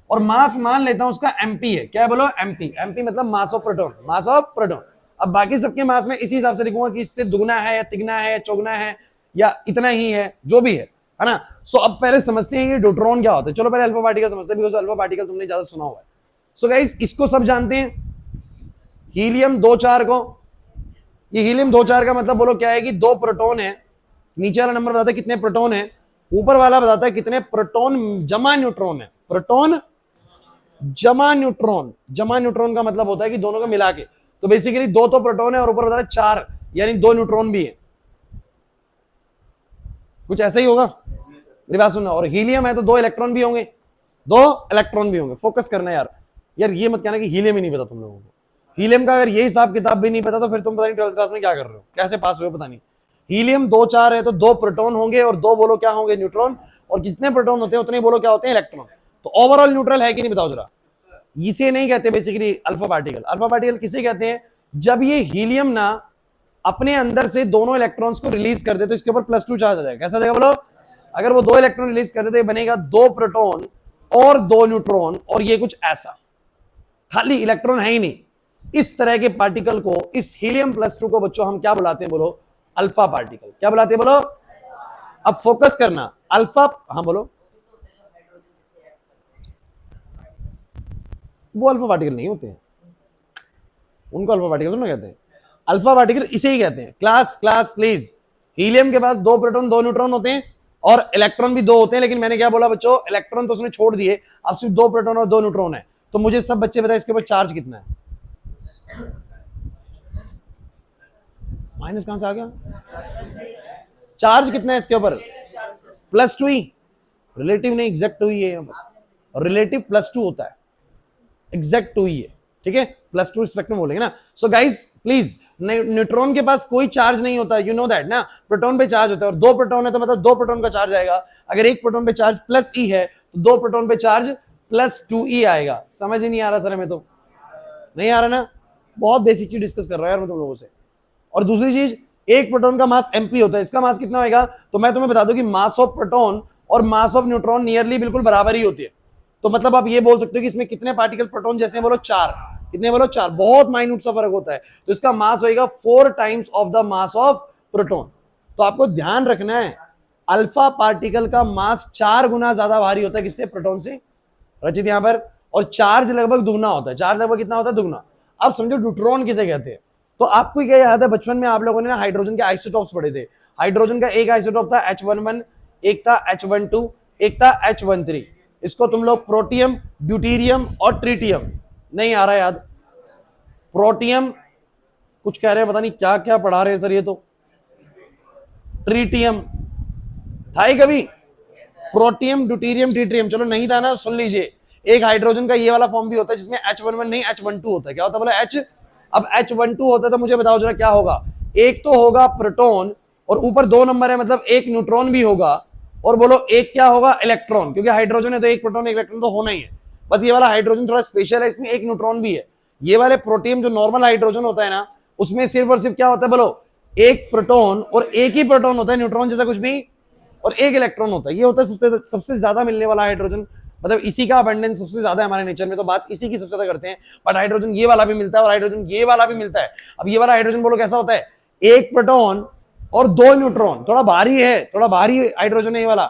और मास मान लेता हूं उसका एमपी है। क्या बोलो, एमपी। एमपी मतलब mass of proton, mass of proton. अब बाकी सबके मास में इसी हिसाब से लिखूंगा कि इससे दुगना है या तिगना है या चौगुना है या इतना ही है, जो भी है ना। सो अब पहले समझते हैं ये न्यूट्रॉन क्या होता है। चलो पहले अल्फा पार्टिकल समझते हैं, बिकॉज़ अल्फा पार्टिकल तुमने ज्यादा सुना हुआ है। सो गाइस इसको सब जानते हैं, हीलियम 2 4 को। ये हीलियम 2 4 का मतलब बोलो क्या है कि 2 प्रोटॉन है। नीचे वाला नंबर बताता है कितने प्रोटॉन है, ऊपर वाला बताता है कितने प्रोटॉन जमा न्यूट्रॉन है। प्रोटॉन जमा न्यूट्रॉन, जमा न्यूट्रॉन का मतलब होता है कि दोनों को मिला के। तो बेसिकली 2 तो प्रोटॉन है और ऊपर बता रहा है 4, यानी 2 न्यूट्रॉन भी है। कुछ ऐसा ही होगा, मेरी बात सुनना। और हीलियम है तो 2 इलेक्ट्रॉन भी होंगे, 2 इलेक्ट्रॉन भी होंगे। फोकस करना यार, यार ये मत कहना कि हीलियम ही नहीं पता तुम लोगों को। हीलियम का अगर ये हिसाब किताब भी नहीं पता तो फिर तुम पता नहीं 12th क्लास में क्या कर रहे हो, कैसे पास हुए पता नहीं। हीलियम 2 4 है तो 2 प्रोटॉन होंगे और 2 बोलो क्या होंगे, न्यूट्रॉन। और जितने प्रोटॉन होते हैं उतने बोलो क्या होते हैं, इलेक्ट्रॉन। तो ओवरऑल न्यूट्रल है कि नहीं बताओ जरा। इसे नहीं कहते basically alpha particle. Alpha particle किसे कहते हैं, जब ये हीलियम ना अपने अंदर से दोनों इलेक्ट्रॉन्स को रिलीज कर दे तो इसके ऊपर +2 चार्ज आ जाएगा। कैसा जाएगा बोलो, अगर वो 2 इलेक्ट्रॉन रिलीज कर दे तो ये बनेगा 2 प्रोटॉन और 2 न्यूट्रॉन, और ये कुछ ऐसा, खाली इलेक्ट्रॉन है ही नहीं। इस तरह के पार्टिकल को, इस हीलियम +2 को बच्चों हम क्या बुलाते हैं बोलो, अल्फा पार्टिकल। क्या बुलाते हैं बोलो। अब फोकस करना, अल्फा, हाँ बोलो। वो अल्फा पार्टिकल नहीं होते हैं, उनको अल्फा पार्टिकल तो ना कहते हैं। अल्फा पार्टिकल इसे ही कहते हैं। Class class please. हीलियम के पास 2 प्रोटॉन 2 न्यूट्रॉन होते हैं और इलेक्ट्रॉन भी 2 होते हैं, लेकिन मैंने क्या बोला बच्चों, इलेक्ट्रॉन तो उसने छोड़ दिए, अब सिर्फ 2 प्रोटॉन और 2 न्यूट्रॉन है। तो मुझे सब बच्चे बताए इसके ऊपर चार्ज कितना है। माइनस कहां से आ गया, चार्ज कितना है इसके ऊपर, +2 ही। रिलेटिव नहीं, एग्जैक्ट 2 ही है यहां पर। रिलेटिव +2 होता है, एग्जैक्ट 2 ही है, ठीक है। +2 स्पेक्ट्रम बोलेंगे ना। सो गाइस प्लीज, न्यूट्रॉन के पास कोई चार्ज नहीं होता, यू नो दैट ना। प्रोटॉन पे चार्ज होता है और 2 प्रोटॉन है तो मतलब 2 प्रोटॉन का चार्ज आएगा। अगर एक प्रोटॉन पे चार्ज +E है तो 2 प्रोटॉन पे चार्ज +2E आएगा। समझ ही नहीं आ रहा सर, हमें तो नहीं आ रहा ना। बहुत बेसिक चीज डिस्कस कर रहा है यार मैं तुम लोगों से। और दूसरी चीज, एक प्रोटॉन का मास mp होता है, इसका मास कितना होगा, तो मैं तुम्हें बता दूं कि मास ऑफ प्रोटॉन और मास ऑफ न्यूट्रॉन नियरली बिल्कुल बराबर ही होती है। तो मतलब आप ये बोल सकते हो कि इसमें कितने पार्टिकल प्रोटॉन जैसे हैं, बोलो 4। कितने बोलो 4, बहुत माइन्यूट सा फर्क होता है। तो इसका मास होगा 4 times of the mass of proton. तो आपको ध्यान रखना है, अल्फा पार्टिकल का मास 4 गुना ज्यादा भारी होता है किससे, प्रोटॉन से, रचित यहां पर। और चार्ज लगभग दुगना होता है। चार्ज लगभग कितना होता है, दुगना। अब समझो न्यूट्रॉन किसे कहते हैं। तो आपको क्या याद है, बचपन में आप लोगों ने ना हाइड्रोजन के आइसोटॉप्स पढ़े थे। हाइड्रोजन का एक आइसोटॉप था H11, एक था H12, एक था H13। इसको तुम लोग प्रोटियम, ड्यूटीरियम और ट्रिटियम, नहीं आ रहा याद, प्रोटियम कुछ कह रहे हैं, पता नहीं क्या क्या पढ़ा रहे हैं सर ये तो। ट्रिटियम था ही कभी, प्रोटियम, ड्यूटीरियम, ट्रिटियम, चलो नहीं था ना, सुन लीजिए। एक हाइड्रोजन का ये वाला फॉर्म भी होता है जिसमें H11 नहीं H12 होता है। क्या होता है बोला, H। अब H12 होता है तो मुझे बताओ जरा क्या होगा। एक तो होगा प्रोटॉन और ऊपर 2 नंबर है, मतलब एक न्यूट्रॉन भी होगा। और बोलो एक क्या होगा, इलेक्ट्रॉन, क्योंकि हाइड्रोजन है तो एक प्रोटॉन एक इलेक्ट्रॉन तो होना ही है। बस ये वाला हाइड्रोजन थोड़ा स्पेशल है, इसमें एक न्यूट्रॉन भी है। ये वाले प्रोटियम जो नॉर्मल हाइड्रोजन होता है ना, उसमें सिर्फ और सिर्फ क्या होता है बोलो, एक प्रोटॉन और एक ही प्रोटॉन होता है, न्यूट्रॉन जैसा कुछ भी, और एक इलेक्ट्रॉन होता है। ये होता है सबसे ज्यादा मिलने वाला हाइड्रोजन, मतलब इसी का अबंडेंस सबसे ज्यादा है हमारे नेचर में, तो बात इसी की सबसे ज्यादा करते हैं। बट हाइड्रोजन ये वाला भी मिलता है और हाइड्रोजन ये वाला भी मिलता है। अब ये वाला हाइड्रोजन बोलो कैसा होता है, एक प्रोटॉन और 2 न्यूट्रॉन, थोड़ा भारी है, थोड़ा भारी हाइड्रोजन है ये वाला,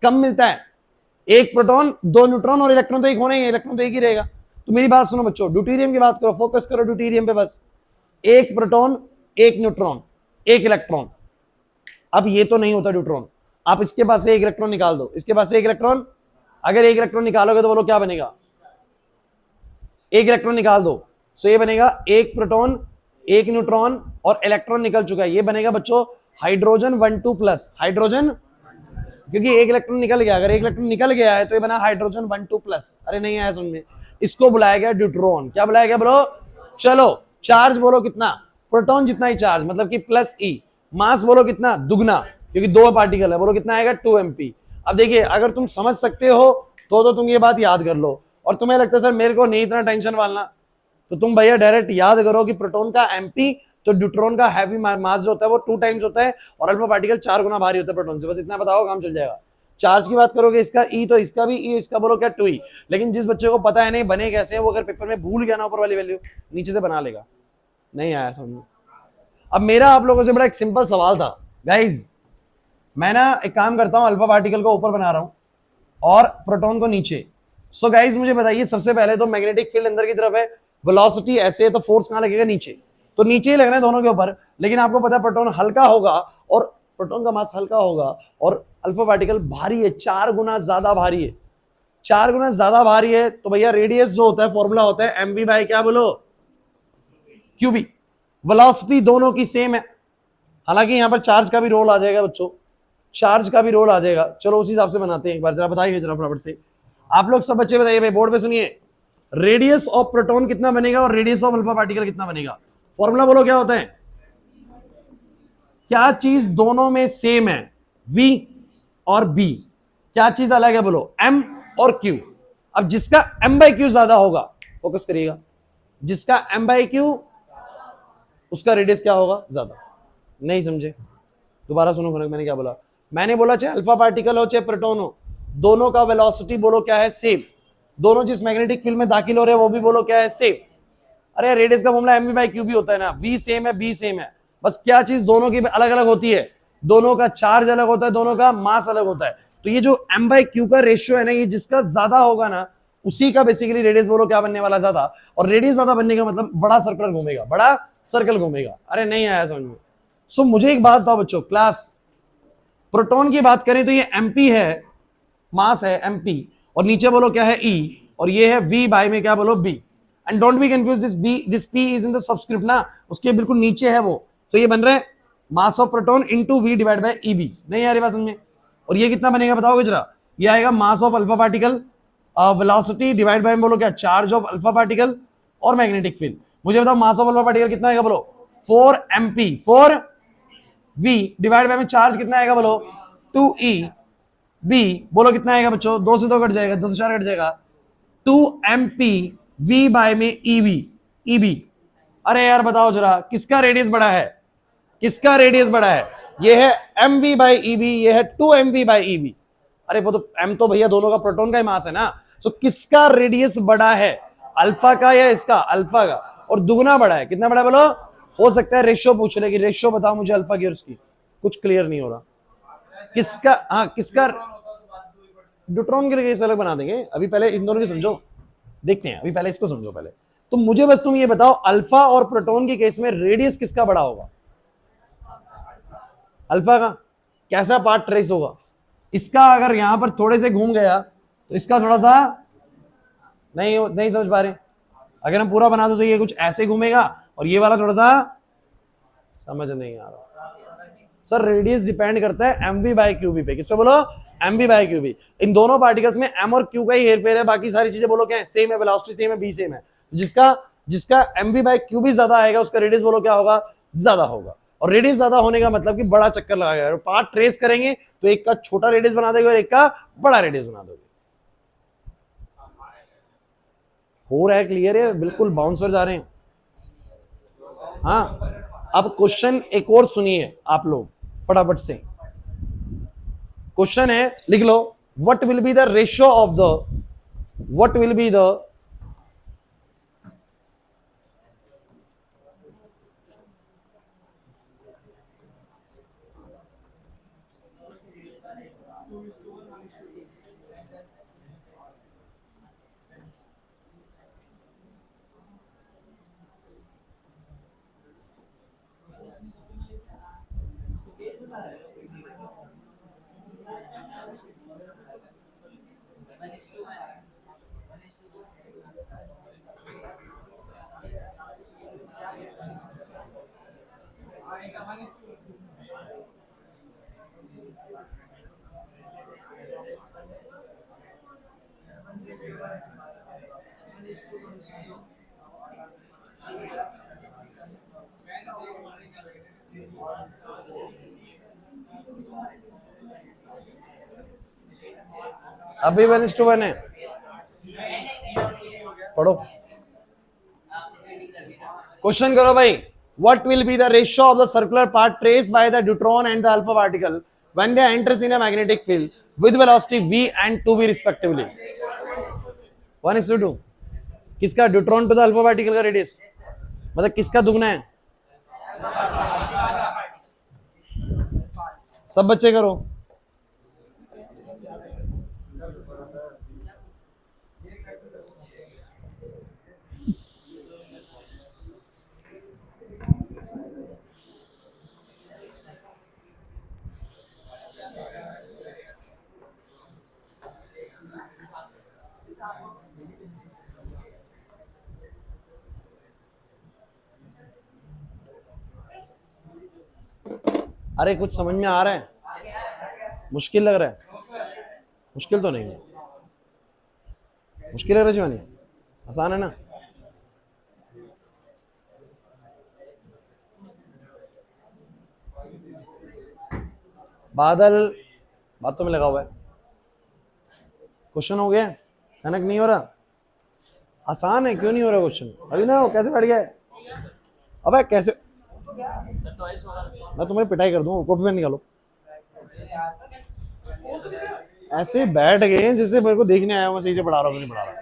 कम मिलता है। एक प्रोटॉन 2 न्यूट्रॉन और इलेक्ट्रॉन तो एक होने ही, इलेक्ट्रॉन तो एक ही रहेगा। तो मेरी बात सुनो बच्चों, ड्यूटीरियम की बात करो, फोकस करो ड्यूटीरियम पे बस। एक प्रोटॉन, एक न्यूट्रॉन, एक इलेक्ट्रॉन। अब ये तो नहीं होता ड्यूट्रॉन, आप इसके पास से एक इलेक्ट्रॉन निकाल दो, इसके पास से एक इलेक्ट्रॉन, अगर एक इलेक्ट्रॉन निकालोगे तो बोलो क्या बनेगा, एक इलेक्ट्रॉन निकाल दो, सो ये बनेगा एक प्रोटॉन, एक न्यूट्रॉन और इलेक्ट्रॉन निकल चुका है। ये बनेगा बच्चों हाइड्रोजन 1 2 प्लस, हाइड्रोजन, क्योंकि एक इलेक्ट्रॉन निकल गया, अगर एक इलेक्ट्रॉन निकल गया है तो ये बना हाइड्रोजन 1 2 प्लस। अरे नहीं आया समझ में, इसको बुलाया गया ड्यूट्रॉन। क्या बुलाया गया बोलो, चलो चार्ज बोलो कितना, प्रोटॉन जितना ही चार्ज, मतलब कि +E। मास बोलो कितना, दुगना, क्योंकि 2 पार्टिकल है, बोलो कितना आएगा 2 mp। अब देखिए अगर तुम समझ सकते हो तो तुम ये बात याद कर लो, और तुम्हें लगता है सर मेरे को नहीं इतना टेंशन वालना, तो तुम भैया डायरेक्ट याद करो कि प्रोटॉन का एमपी तो ड्यूट्रॉन का हैवी मास जो होता है वो 2 टाइम्स होता है और अल्फा पार्टिकल 4 गुना भारी होता है प्रोटॉन से। बस इतना बताओ काम चल जाएगा। चार्ज की बात करोगे इसका ई तो इसका भी ई, इसका बोलो क्या 2e। लेकिन जिस बच्चे को पता है नहीं बने कैसे हैं वो अगर पेपर में भूल गया ना ऊपर वाली वैल्यू नीचे से बना लेगा। नहीं आया समझ में। अब मेरा आप लोगों से बड़ा एक सिंपल सवाल था गाइज, मैं ना एक काम करता हूं अल्फा पार्टिकल को ऊपर बना रहा हूं और प्रोटॉन को नीचे। सो गाइज मुझे बताइए सबसे पहले तो मैग्नेटिक फील्ड अंदर की तरफ है, वेलोसिटी ऐसे है तो फोर्स कहां लगेगा नीचे, तो नीचे ही लगना है दोनों के ऊपर। लेकिन आपको पता है प्रोटॉन हल्का होगा और प्रोटॉन का मास हल्का होगा और अल्फा पार्टिकल भारी है, 4 गुना ज्यादा भारी है। 4 गुना ज्यादा भारी है तो भैया रेडियस जो होता है फॉर्मूला होता है एमवी बाय क्या बोलो क्यूबी। वेलोसिटी दोनों की सेम है, हालांकि यहां पर चार्ज का भी रोल आ जाएगा बच्चों, चार्ज का भी रोल आ जाएगा। चलो उसी हिसाब से बनाते हैं, एक बार जरा बताइए जरा फटाफट से आप लोग सब बच्चे बताइए भाई बोर्ड पे सुनिए। रेडियस ऑफ प्रोटॉन कितना बनेगा और रेडियस ऑफ अल्फा पार्टिकल कितना बनेगा, फॉर्मूला बोलो क्या होता है। क्या चीज दोनों में सेम है, V और B, क्या चीज अलग है बोलो M और Q। अब जिसका M/Q ज्यादा होगा, फोकस करिएगा, जिसका M/Q उसका रेडियस क्या होगा ज्यादा। नहीं समझे, दोबारा सुनो फर्क मैंने क्या बोला। मैंने बोला चाहे अल्फा पार्टिकल हो चाहे प्रोटॉन हो, दोनों का वेलोसिटी बोलो क्या है सेम, दोनों जिस मैग्नेटिक फील्ड में दाखिल हो रहे हैं वो भी बोलो क्या है सेम। अरे रेडियस का फॉर्मूला M/Q भी होता है ना, V सेम है B सेम है, बस क्या चीज दोनों की अलग अलग होती है, दोनों का चार्ज अलग होता है, दोनों का मास अलग होता है। तो ये जो M/Q का रेशियो है ना, ये जिसका ज्यादा होगा ना उसी का बेसिकली रेडियस बोलो क्या बनने वाला ज्यादा। और रेडियस ज्यादा बनने का मतलब बड़ा सर्कल घूमेगा, बड़ा सर्कल घूमेगा। अरे नहीं आया समझ में। सो मुझे एक बात बताओ बच्चों, क्लास प्रोटॉन की बात करें तो ये MP है, मास है MP, और नीचे बोलो क्या है E, और ये है V बाय में क्या बोलो B। And don't be confuse, this P is in the subscript ना, उसके बिल्कुल नीचे है वो। तो ये बन रहा है mass of proton into V divide by EB। नहीं आ रही बात समझे। और ये कितना बनेगा बताओगे जरा, ये आएगा mass of alpha particle, velocity divide by बोलो क्या चार्ज ऑफ अल्फा पार्टिकल और मैग्नेटिक फील्ड। मुझे बताओ मास ऑफ अल्फा पार्टिकल कितना आएगा बोलो 4mp, 4v डिवाइड बाय में चार्ज कितना आएगा बोलो 2e, बोलो कितना आएगा बच्चों, 2 से 2 कट जाएगा, 2 से 4 कट जाएगा, 2mp v बाय में ev। अरे यार बताओ जरा किसका रेडियस बड़ा है, किसका रेडियस बड़ा है, ये है mv बाय ev, ये है 2mv बाय ev। अरे वो तो m तो भैया दोनों का प्रोटॉन का ही मास है ना, तो किसका रेडियस बड़ा है, अल्फा का या इसका, अल्फा का, और दुगना बड़ा है। कितना बड़ा है बोलो, हो सकता है रेशियो पूछ ले कि रेशियो बताओ मुझे अल्फा की और उसकी, कुछ क्लियर नहीं हो रहा किसका। हाँ किसका, ड्यूट्रॉन के केस अलग बना देंगे, अभी पहले इन दोनों की समझो, देखते हैं अभी पहले इसको समझो पहले। तो मुझे बस तुम ये बताओ अल्फा और प्रोटॉन के केस में रेडियस किसका बड़ा होगा, अल्फा का। कैसा पार्ट ट्रेस होगा इसका, अगर यहां पर थोड़े से घूम गया तो इसका थोड़ा सा नहीं समझ पा रहे। अगर हम पूरा बना दो तो ये कुछ ऐसे घूमेगा और ये वाला थोड़ा सा समझ नहीं आ रहा। सर रेडियस डिपेंड करता है mv बाय क्यूबी पे, किस पे बोलो mv बाय क्यूबी। इन दोनों पार्टिकल्स में m और q का ही हेरफेर है, बाकी सारी चीजें बोलो क्या है सेम है, वेलोसिटी सेम है, b सेम है। जिसका mv बाय क्यूबी ज्यादा आएगा उसका रेडियस बोलो क्या होगा, ज्यादा होगा। और रेडियस ज्यादा होने का मतलब कि बड़ा चक्कर लगाएगा। पार्ट ट्रेस करेंगे तो एक का छोटा रेडियस बना देगा और एक का बड़ा रेडियस बना दोगे। हो रहा है क्लियर है, बिल्कुल बाउंसर जा रहे हैं। हाँ अब क्वेश्चन एक और सुनिए आप लोग फटाफट से। क्वेश्चन है लिख लो, what will be the ratio of the, what will be the अभी 1:1 है, पढ़ो क्वेश्चन करो भाई. What will be the ratio of the circular part traced by the deuteron and the alpha particle when they enters in a magnetic field with velocity v and 2v respectively? 1:2. किसका deuteron to the alpha particle का radius, मतलब किसका दुगना है? सब बच्चे करो. अरे कुछ समझ में आ रहा है? मुश्किल लग रहा है? मुश्किल तो नहीं है. मुश्किल लग रहा है शिवानी? आसान है ना? बादल बातों में लगा हुआ है. क्वेश्चन हो गया? कनक नहीं हो रहा? आसान है, क्यों नहीं हो रहा क्वेश्चन? अभी ना, वो कैसे बैठ गया है? अबे कैसे, मैं तुम्हें पिटाई कर दूं. कॉपी पेन निकालो. ऐसे बैठ गए हैं जैसे मेरे को देखने आया हूं मैं सही से पढ़ा रहा हूं, नहीं पढ़ा रहा.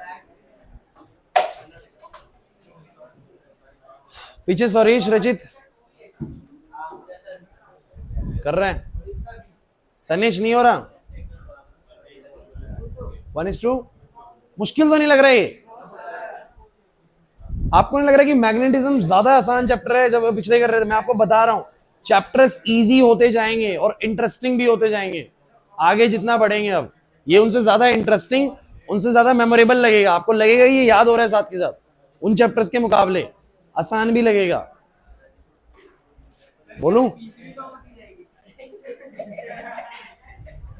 पीछे सुरेश रचित कर रहे हैं. तनिष नहीं हो रहा? 1:2. मुश्किल तो नहीं लग रहा है? आपको नहीं लग रहा कि मैग्नेटिज्म ज्यादा आसान चैप्टर है जब पिछले कर रहे थे? मैं आपको बता रहा हूं चैप्टर्स इजी होते जाएंगे और इंटरेस्टिंग भी होते जाएंगे आगे जितना बढ़ेंगे. अब ये उनसे ज्यादा इंटरेस्टिंग, उनसे ज्यादा मेमोरेबल लगेगा. आपको लगेगा ये याद हो रहा है साथ के साथ. उन चैप्टर्स के मुकाबले आसान भी लगेगा. बोलूं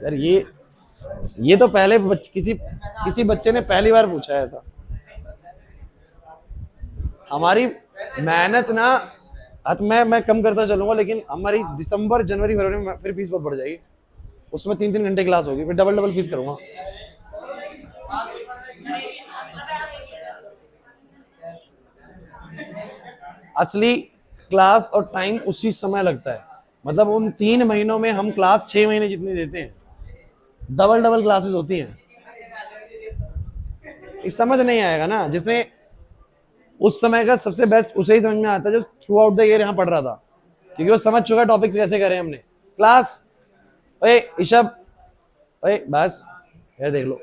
यार, ये तो पहले किसी बच्चे ने पहली बार पूछा है ऐसा. हमारी मेहनत ना, मैं कम करता चलूंगा, लेकिन हमारी दिसंबर जनवरी फरवरी में फिर फीस बहुत बढ़ जाएगी. उसमें 3-3 घंटे क्लास होगी, फिर डबल फीस करूंगा. असली क्लास और टाइम उसी समय लगता है. मतलब उन 3 महीनों में हम क्लास 6 महीने जितनी देते हैं. डबल क्लासेस होती हैं. इस समझ नहीं आएगा ना. जिसने उस समय का सबसे बेस्ट उसे ही समझ में आता है जो थ्रू आउट द ईयर यहाँ पढ़ रहा था, क्योंकि वो समझ चुका टॉपिक्स कैसे करें हमने. क्लास ओए ऋषभ, ओए बस ये देख लो.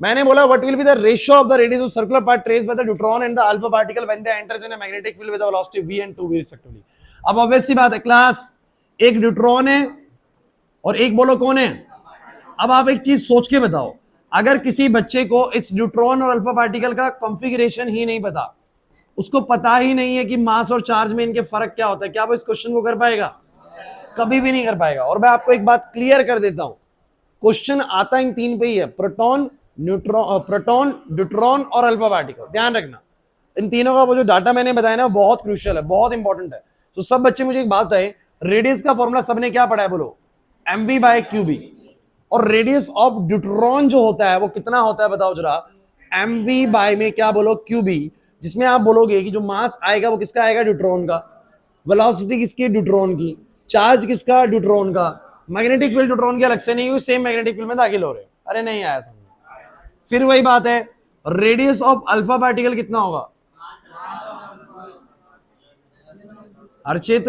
मैंने बोला what will be the ratio of the radius of circular part traced by the neutron and the alpha particle when they enters in a magnetic field with the velocity v and 2v respectively. अब obvious सी बात है class, एक neutron है और एक बोलो कौन है. अब आप एक चीज सोच के बताओ, अगर किसी बच्चे को इस न्यूट्रॉन और अल्फा पार्टिकल का कॉन्फ़िगरेशन ही नहीं पता, उसको पता ही नहीं है कि मास और चार्ज में इनके फर्क क्या होता है, क्या वो इस क्वेश्चन को कर पाएगा? कभी भी नहीं कर पाएगा. और मैं आपको एक बात क्लियर कर देता हूं, क्वेश्चन आता इन 3 पे ही है, प्रोटॉन, न्यूट्रॉन और अल्फा पार्टिकल. ध्यान रखना, इन तीनों का वो जो डाटा मैंने बताया ना बहुत क्रूशियल है, बहुत इंपॉर्टेंट है. तो सब बच्चे मुझे एक बात है, रेडियस का फॉर्मूला सबने क्या पढ़ा है बोलो? mv/qb. और रेडियस ऑफ ड्यूट्रॉन जो होता है वो कितना होता है बताओ जरा? mv में क्या बोलो? qb. जिसमें आप बोलोगे कि जो मास आएगा वो किसका आएगा? ड्यूट्रॉन का. वेलोसिटी किसकी? ड्यूट्रॉन की. चार्ज किसका? ड्यूट्रॉन का. मैग्नेटिक फील्ड ड्यूट्रॉन के अलग से नहीं, सेम मैग्नेटिक फील्ड में दाखिल हो रहे. अरे नहीं आया समझ. फिर वही बात है, रेडियस ऑफ अल्फा पार्टिकल कितना होगा? अर्चित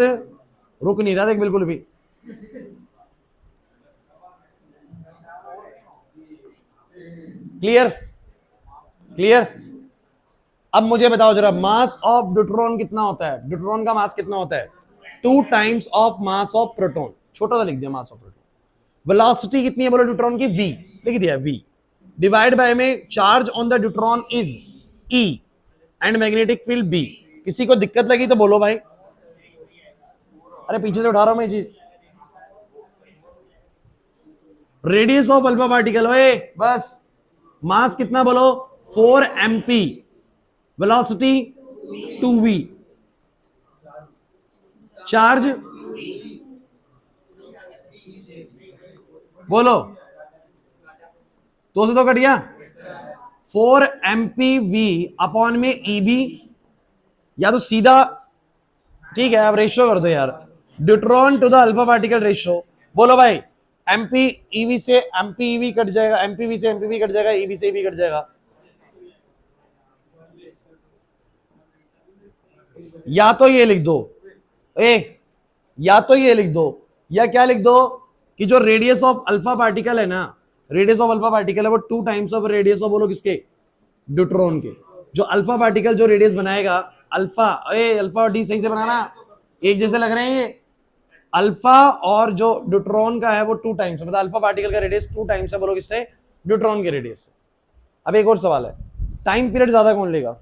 रुक नहीं रहा देख बिल्कुल भी. क्लियर. अब मुझे बताओ जरा, मास ऑफ ड्यूट्रॉन कितना होता है? ड्यूट्रॉन का मास कितना होता है? 2 times of mass of proton. छोटा सा लिख दिया मास ऑफ प्रोटॉन. वेलोसिटी कितनी है बोलो ड्यूट्रॉन की? v. लिख दिया v. डिवाइड बाय में charge on the deuteron is e and magnetic field b. किसी को दिक्कत लगी तो बोलो भाई. अरे पीछे से उठा रहा हूं मैं ये चीज. रेडियस ऑफ अल्फा पार्टिकल, ओए बस. मास कितना बोलो? 4 mp. Velocity 2v. चार्ज बोलो, 2 से तो कट गया. 4 mpv अपॉन में eb या तो सीधा, ठीक है, आप रेशियो कर दो यार, deuteron to the alpha particle ratio. बोलो भाई, एमपी ईवी से एमपी ईवी कट जाएगा, एमपीवी से एमपीवी कट जाएगा, ईवी से ईवी कट जाएगा। या तो ये लिख दो, या तो ये लिख दो, या क्या लिख दो कि जो रेडियस ऑफ अल्फा पार्टिकल है ना, रेडियस ऑफ अल्फा पार्टिकल है वो 2 टाइम्स ऑफ रेडियस ऑफ, बोलो किसके, ड्यूट्रॉन के। जो अल्फा पार्टिकल जो रेडियस बनाएगा, अल्फा, अल्फा और डी सही से बनाना, एक जैसे लग रहे हैं ये, अल्फा और जो ड्यूट्रॉन का है वो 2 टाइम्स, मतलब अल्फा पार्टिकल का रेडियस 2 टाइम्स है, बोलो किससे, ड्यूट्रॉन के रेडियस से। अब एक और सवाल है, टाइम पीरियड ज्यादा कौन लेगा?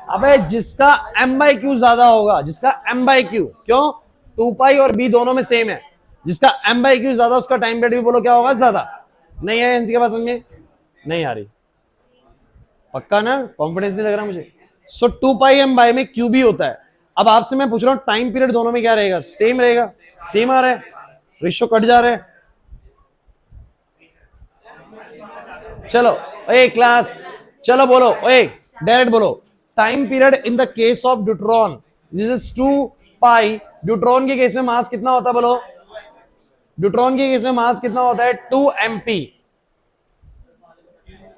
अबे जिसका m बाई क्यू ज्यादा होगा, जिसका m बाई क्यू, क्यों, 2 पाई और b दोनों में सेम है, जिसका m बाई क्यू ज्यादा उसका टाइम पीरियड भी बोलो क्या होगा, ज्यादा। नहीं है इनके पास समझ में नहीं आ रही, पक्का ना, कॉन्फिडेंस नहीं लग रहा मुझे। सो 2 पाई m बाई में क्यू भी होता है। अब आपसे मैं पूछ रहा हूं टाइम पीरियड दोनों में क्या रहेगा, सेम रहेगा, सेम आ रहा है, रेशियो कट जा रहा है। चलो ए क्लास, चलो बोलो, डायरेक्ट बोलो, time period in the case of deuteron this is 2 pi. Deuteron के केस में मास कितना होता है बोलो, ड्यूट्रॉन के केस में मास कितना होता है, 2 mp।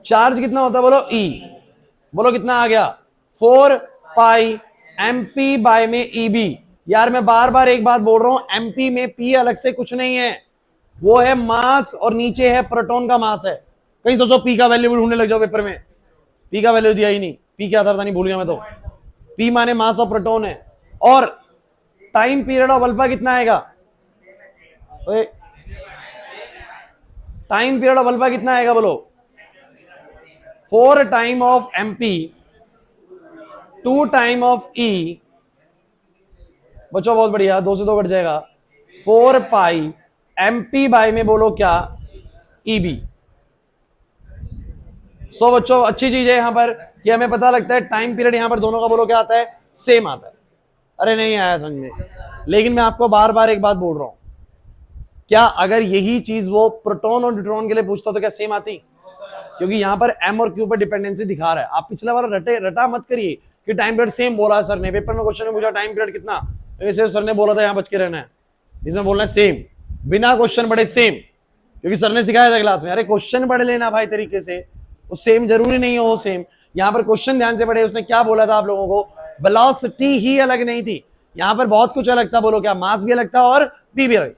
चार्ज कितना होता है बोलो, E, बोलो कितना आ गया, 4 पाई mp बाय में EB। यार मैं बार बार एक बात बोल रहा हूं, mp में p अलग से कुछ नहीं है, वो है मास और नीचे है प्रोटॉन का मास है। कहीं सोचो p का वैल्यू ढूंढने लग जाओ पेपर में, p का वैल्यू दिया ही नहीं, p क्या था पता नहीं, भूल गया मैं तो। p माने मास ऑफ प्रोटॉन है। और टाइम पीरियड ऑफ अल्फा कितना आएगा, टाइम पीरियड ऑफ अल्फा कितना आएगा बोलो, 4 time of mp 2 time of E। बच्चों बहुत बढ़िया, 2 से 2 कट जाएगा, 4 पाई mp बाय में बोलो क्या, EB। सो बच्चों अच्छी चीज है यहां पर कि हमें पता लगता है टाइम पीरियड यहां पर दोनों का बोलो क्या आता है, सेम आता है। अरे नहीं आया समझ में, लेकिन मैं आपको बार बार एक बात बोल रहा हूं, क्या अगर यही चीज वो प्रोटॉन और न्यूट्रॉन के लिए पूछता तो क्या सेम आती, क्योंकि यहां पर m और q पर डिपेंडेंसी दिखा रहा है। आप पिछला वाला रटा मत करिए कि टाइम पीरियड सेम बोला है सर ने, पेपर में क्वेश्चन में पूछा टाइम पीरियड कितना, ऐसे सर ने बोला था यहां बच के रहना है, इसमें बोलना है सेम, बिना क्वेश्चन पढ़े सेम, क्योंकि सर ने सिखाया था क्लास में। अरे क्वेश्चन पढ़ लेना भाई तरीके से, वो सेम जरूरी नहीं हो सेम, यहां पर क्वेश्चन ध्यान से पढ़े, उसने क्या बोला था आप लोगों को, वेलोसिटी ही अलग नहीं थी, यहां पर बहुत कुछ अलग था, बोलो क्या, मास भी अलग था और पी भी अलग।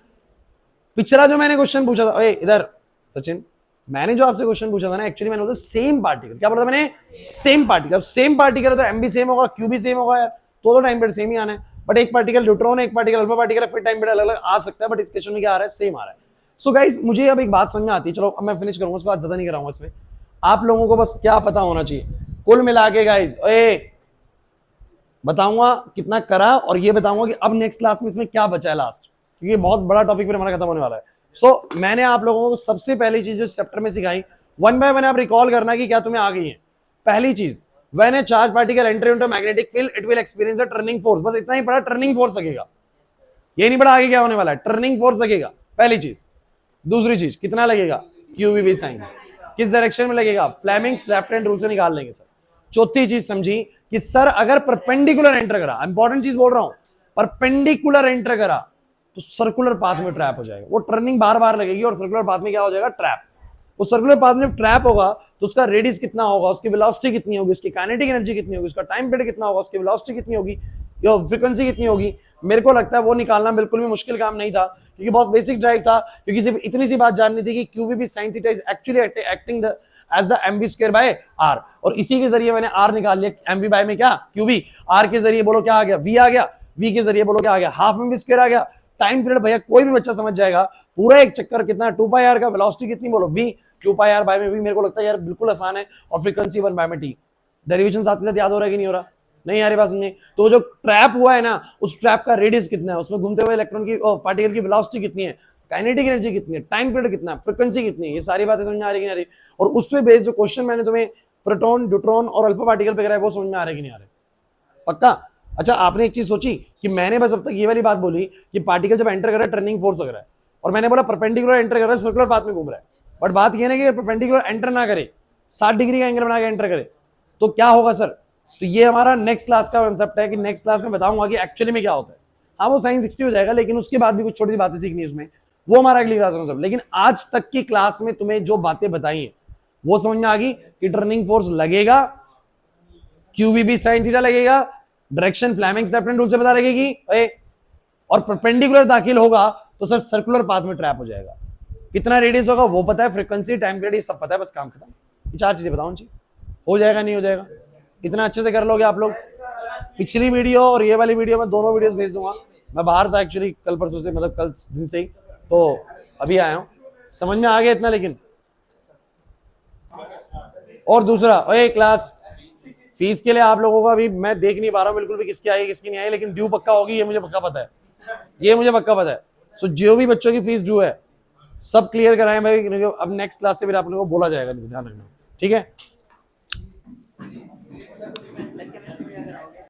पिछला जो मैंने क्वेश्चन पूछा था, इधर सचिन, मैंने जो आपसे क्वेश्चन पूछा था ना, एक्चुअली मैंने बोला सेम पार्टिकल, क्या बोला था मैंने, सेम पार्टिकल। सेम पार्टिकल है तो एम भी सेम होगा, क्यू भी सेम होगा यार, तो टाइम पीरियड सेम ही आना है। बट एक पार्टिकल न्यूट्रॉन है, एक पार्टिकल अल्फा पार्टिकल है, फिर टाइम पीरियड अलग अलग आ सकता है, बट इस क्वेश्चन में क्या आ रहा है, सेम आ रहा है। सो गाइस मुझे अब एक बात समझ में आती है, चलो अब मैं फिनिश करूंगा, उसको आज ज्यादा नहीं कराऊंगा इसमें। आप लोगों को बस क्या पता होना चाहिए, कुल मिला के गाइस बताऊंगा कितना करा, और ये बताऊंगा कि अब नेक्स्ट क्लास में इसमें क्या बचा है लास्ट, क्योंकि बहुत बड़ा टॉपिक फिर हमारा खत्म होने वाला है। सो मैंने आप लोगों को सबसे पहली चीज जो चैप्टर में सिखाई, वन बाय वन आप रिकॉल करना कि क्या तुम्हें आ गई है। पहली चीज, when A charge particle enter into magnetic field it will experience a turning force, बस इतना ही पढ़ा, टर्निंग फोर्स लगेगा, ये नहीं पढ़ा आगे क्या होने वाला है, टर्निंग फोर्स लगेगा, पहली चीज। दूसरी चीज, कितना लगेगा, क्यूवीबी साइन, किस डायरेक्शन में लगेगा, फ्लेमिंग्स लेफ्ट हैंड रूल से निकाल लेंगे सर। चौथी चीज समझी कि सर अगर परपेंडिकुलर एंटर करा, इंपॉर्टेंट चीज बोल रहा हूं, परपेंडिकुलर एंटर करा तो सर्कुलर पाथ में ट्रैप हो जाएगा, वो टर्निंग बार बार लगेगी और सर्कुलर पाथ में क्या हो जाएगा, ट्रैप। वो सर्कुलर पाथ में ट्रैप होगा तो उसका रेडियस कितना होगा, उसकी वेलोसिटी कितनी होगी, उसकी काइनेटिक एनर्जी कितनी होगी, उसका टाइम पीरियड कितना होगा, उसकी वेलोसिटी कितनी होगी, फ्रीक्वेंसी कितनी होगी। मेरे को लगता है वो निकालना बिल्कुल भी मुश्किल काम नहीं था, क्योंकि बहुत बेसिक ड्राइव था, क्योंकि सिर्फ इतनी सी बात जाननी थी कि QB sine theta is actually acting the as the MV square by R, और इसी के जरिए मैंने आर निकाल लिया, एमवी बाय में क्या, क्यूबी, आर के जरिए बोलो क्या आ गया, वी आ गया, वी के जरिए बोलो क्या आ गया, हाफ एमवी स्क्वायर आ गया। टाइम पीरियड भैया कोई भी बच्चा समझ जाएगा, पूरा एक चक्कर कितना, 2 पाई आर का, वेलोसिटी कितनी बोलो वी, 2 पाई आर बाय में वी, मेरे को लगता है यार बिल्कुल आसान है, और फ्रीक्वेंसी 1 बाय में टी। डेरिवेशन साथ के साथ याद हो रहा है कि नहीं हो रहा, नहीं यार बात सुनिए। तो जो ट्रैप हुआ है ना, उस ट्रैप का रेडियस कितना है, उसमें घूमते हुए इलेक्ट्रॉन की पार्टिकल की वेलोसिटी कितनी है, काइनेटिक एनर्जी कितनी है, टाइम पीरियड कितना है, फ्रीक्वेंसी कितनी है, ये सारी बातें समझ में आ रही कि नहीं आ रही। और उस पे बेस्ड जो क्वेश्चन मैंने तुम्हें प्रोटॉन, न्यूट्रॉन और अल्फा पार्टिकल पे कराया वो समझ में आ रहे कि नहीं आ रहे? पक्का? अच्छा, आपने एक चीज सोची कि मैंने बस अब तक ये वाली बात बोली कि पार्टिकल जब एंटर कर रहा है टर्निंग फोर्स वगैरह है, और मैंने बोला परपेंडिकुलर एंटर कर रहा है, सर्कुलर पाथ में घूम रहा है। बट बात ये ना कि परपेंडिकुलर एंटर ना करे, 60 डिग्री का एंगल बना के एंटर करे, तो क्या होगा सर? तो ये हमारा नेक्स्ट क्लास का कंसेप्ट है कि नेक्स्ट क्लास में बताऊंगा कि एक्चुअली में क्या होता है। हाँ, वो साइंस 60 हो जाएगा, लेकिन उसके बाद भी कुछ छोटी सी बातें सीखनी है उसमें, वो हमारा अगली क्लास में सब। लेकिन आज तक की क्लास में तुम्हें जो बातें बताई हैं वो समझ में आ गई कि टर्निंग फोर्स लगेगा, QVB sin थीटा लगेगा, डायरेक्शन फ्लेमिंग्स लेफ्ट रूल से पता लगेगी, और परपेंडिकुलर दाखिल होगा तो सर सर्कुलर पाथ में ट्रैप हो जाएगा। कितना रेडियस होगा वो पता है, फ्रीक्वेंसी, टाइम पीरियड, ये सब पता है, बस काम खत्म। ये 4 चीजें बताओ जी, हो जाएगा नहीं हो जाएगा? इतना अच्छे से कर लोगे आप लोग? पिछली वीडियो और ये वाली वीडियो में दोनों वीडियोस भेज दूंगा। मैं बाहर था एक्चुअली कल परसों से, मतलब कल दिन से ही, तो अभी आया हूँ। समझ में आ गया इतना? लेकिन और दूसरा, ओए क्लास फीस के लिए आप लोगों का अभी मैं देख नहीं पा रहा हूँ बिल्कुल भी किसकी आई किसकी नहीं आई, लेकिन ड्यू पक्का होगी, ये मुझे पक्का पता है, ये मुझे पक्का पता है। सो जो भी बच्चों की फीस ड्यू है सब क्लियर कराएं भाई, अब नेक्स्ट क्लास से फिर आप लोगों को बोला जाएगा, ध्यान रखना, ठीक है?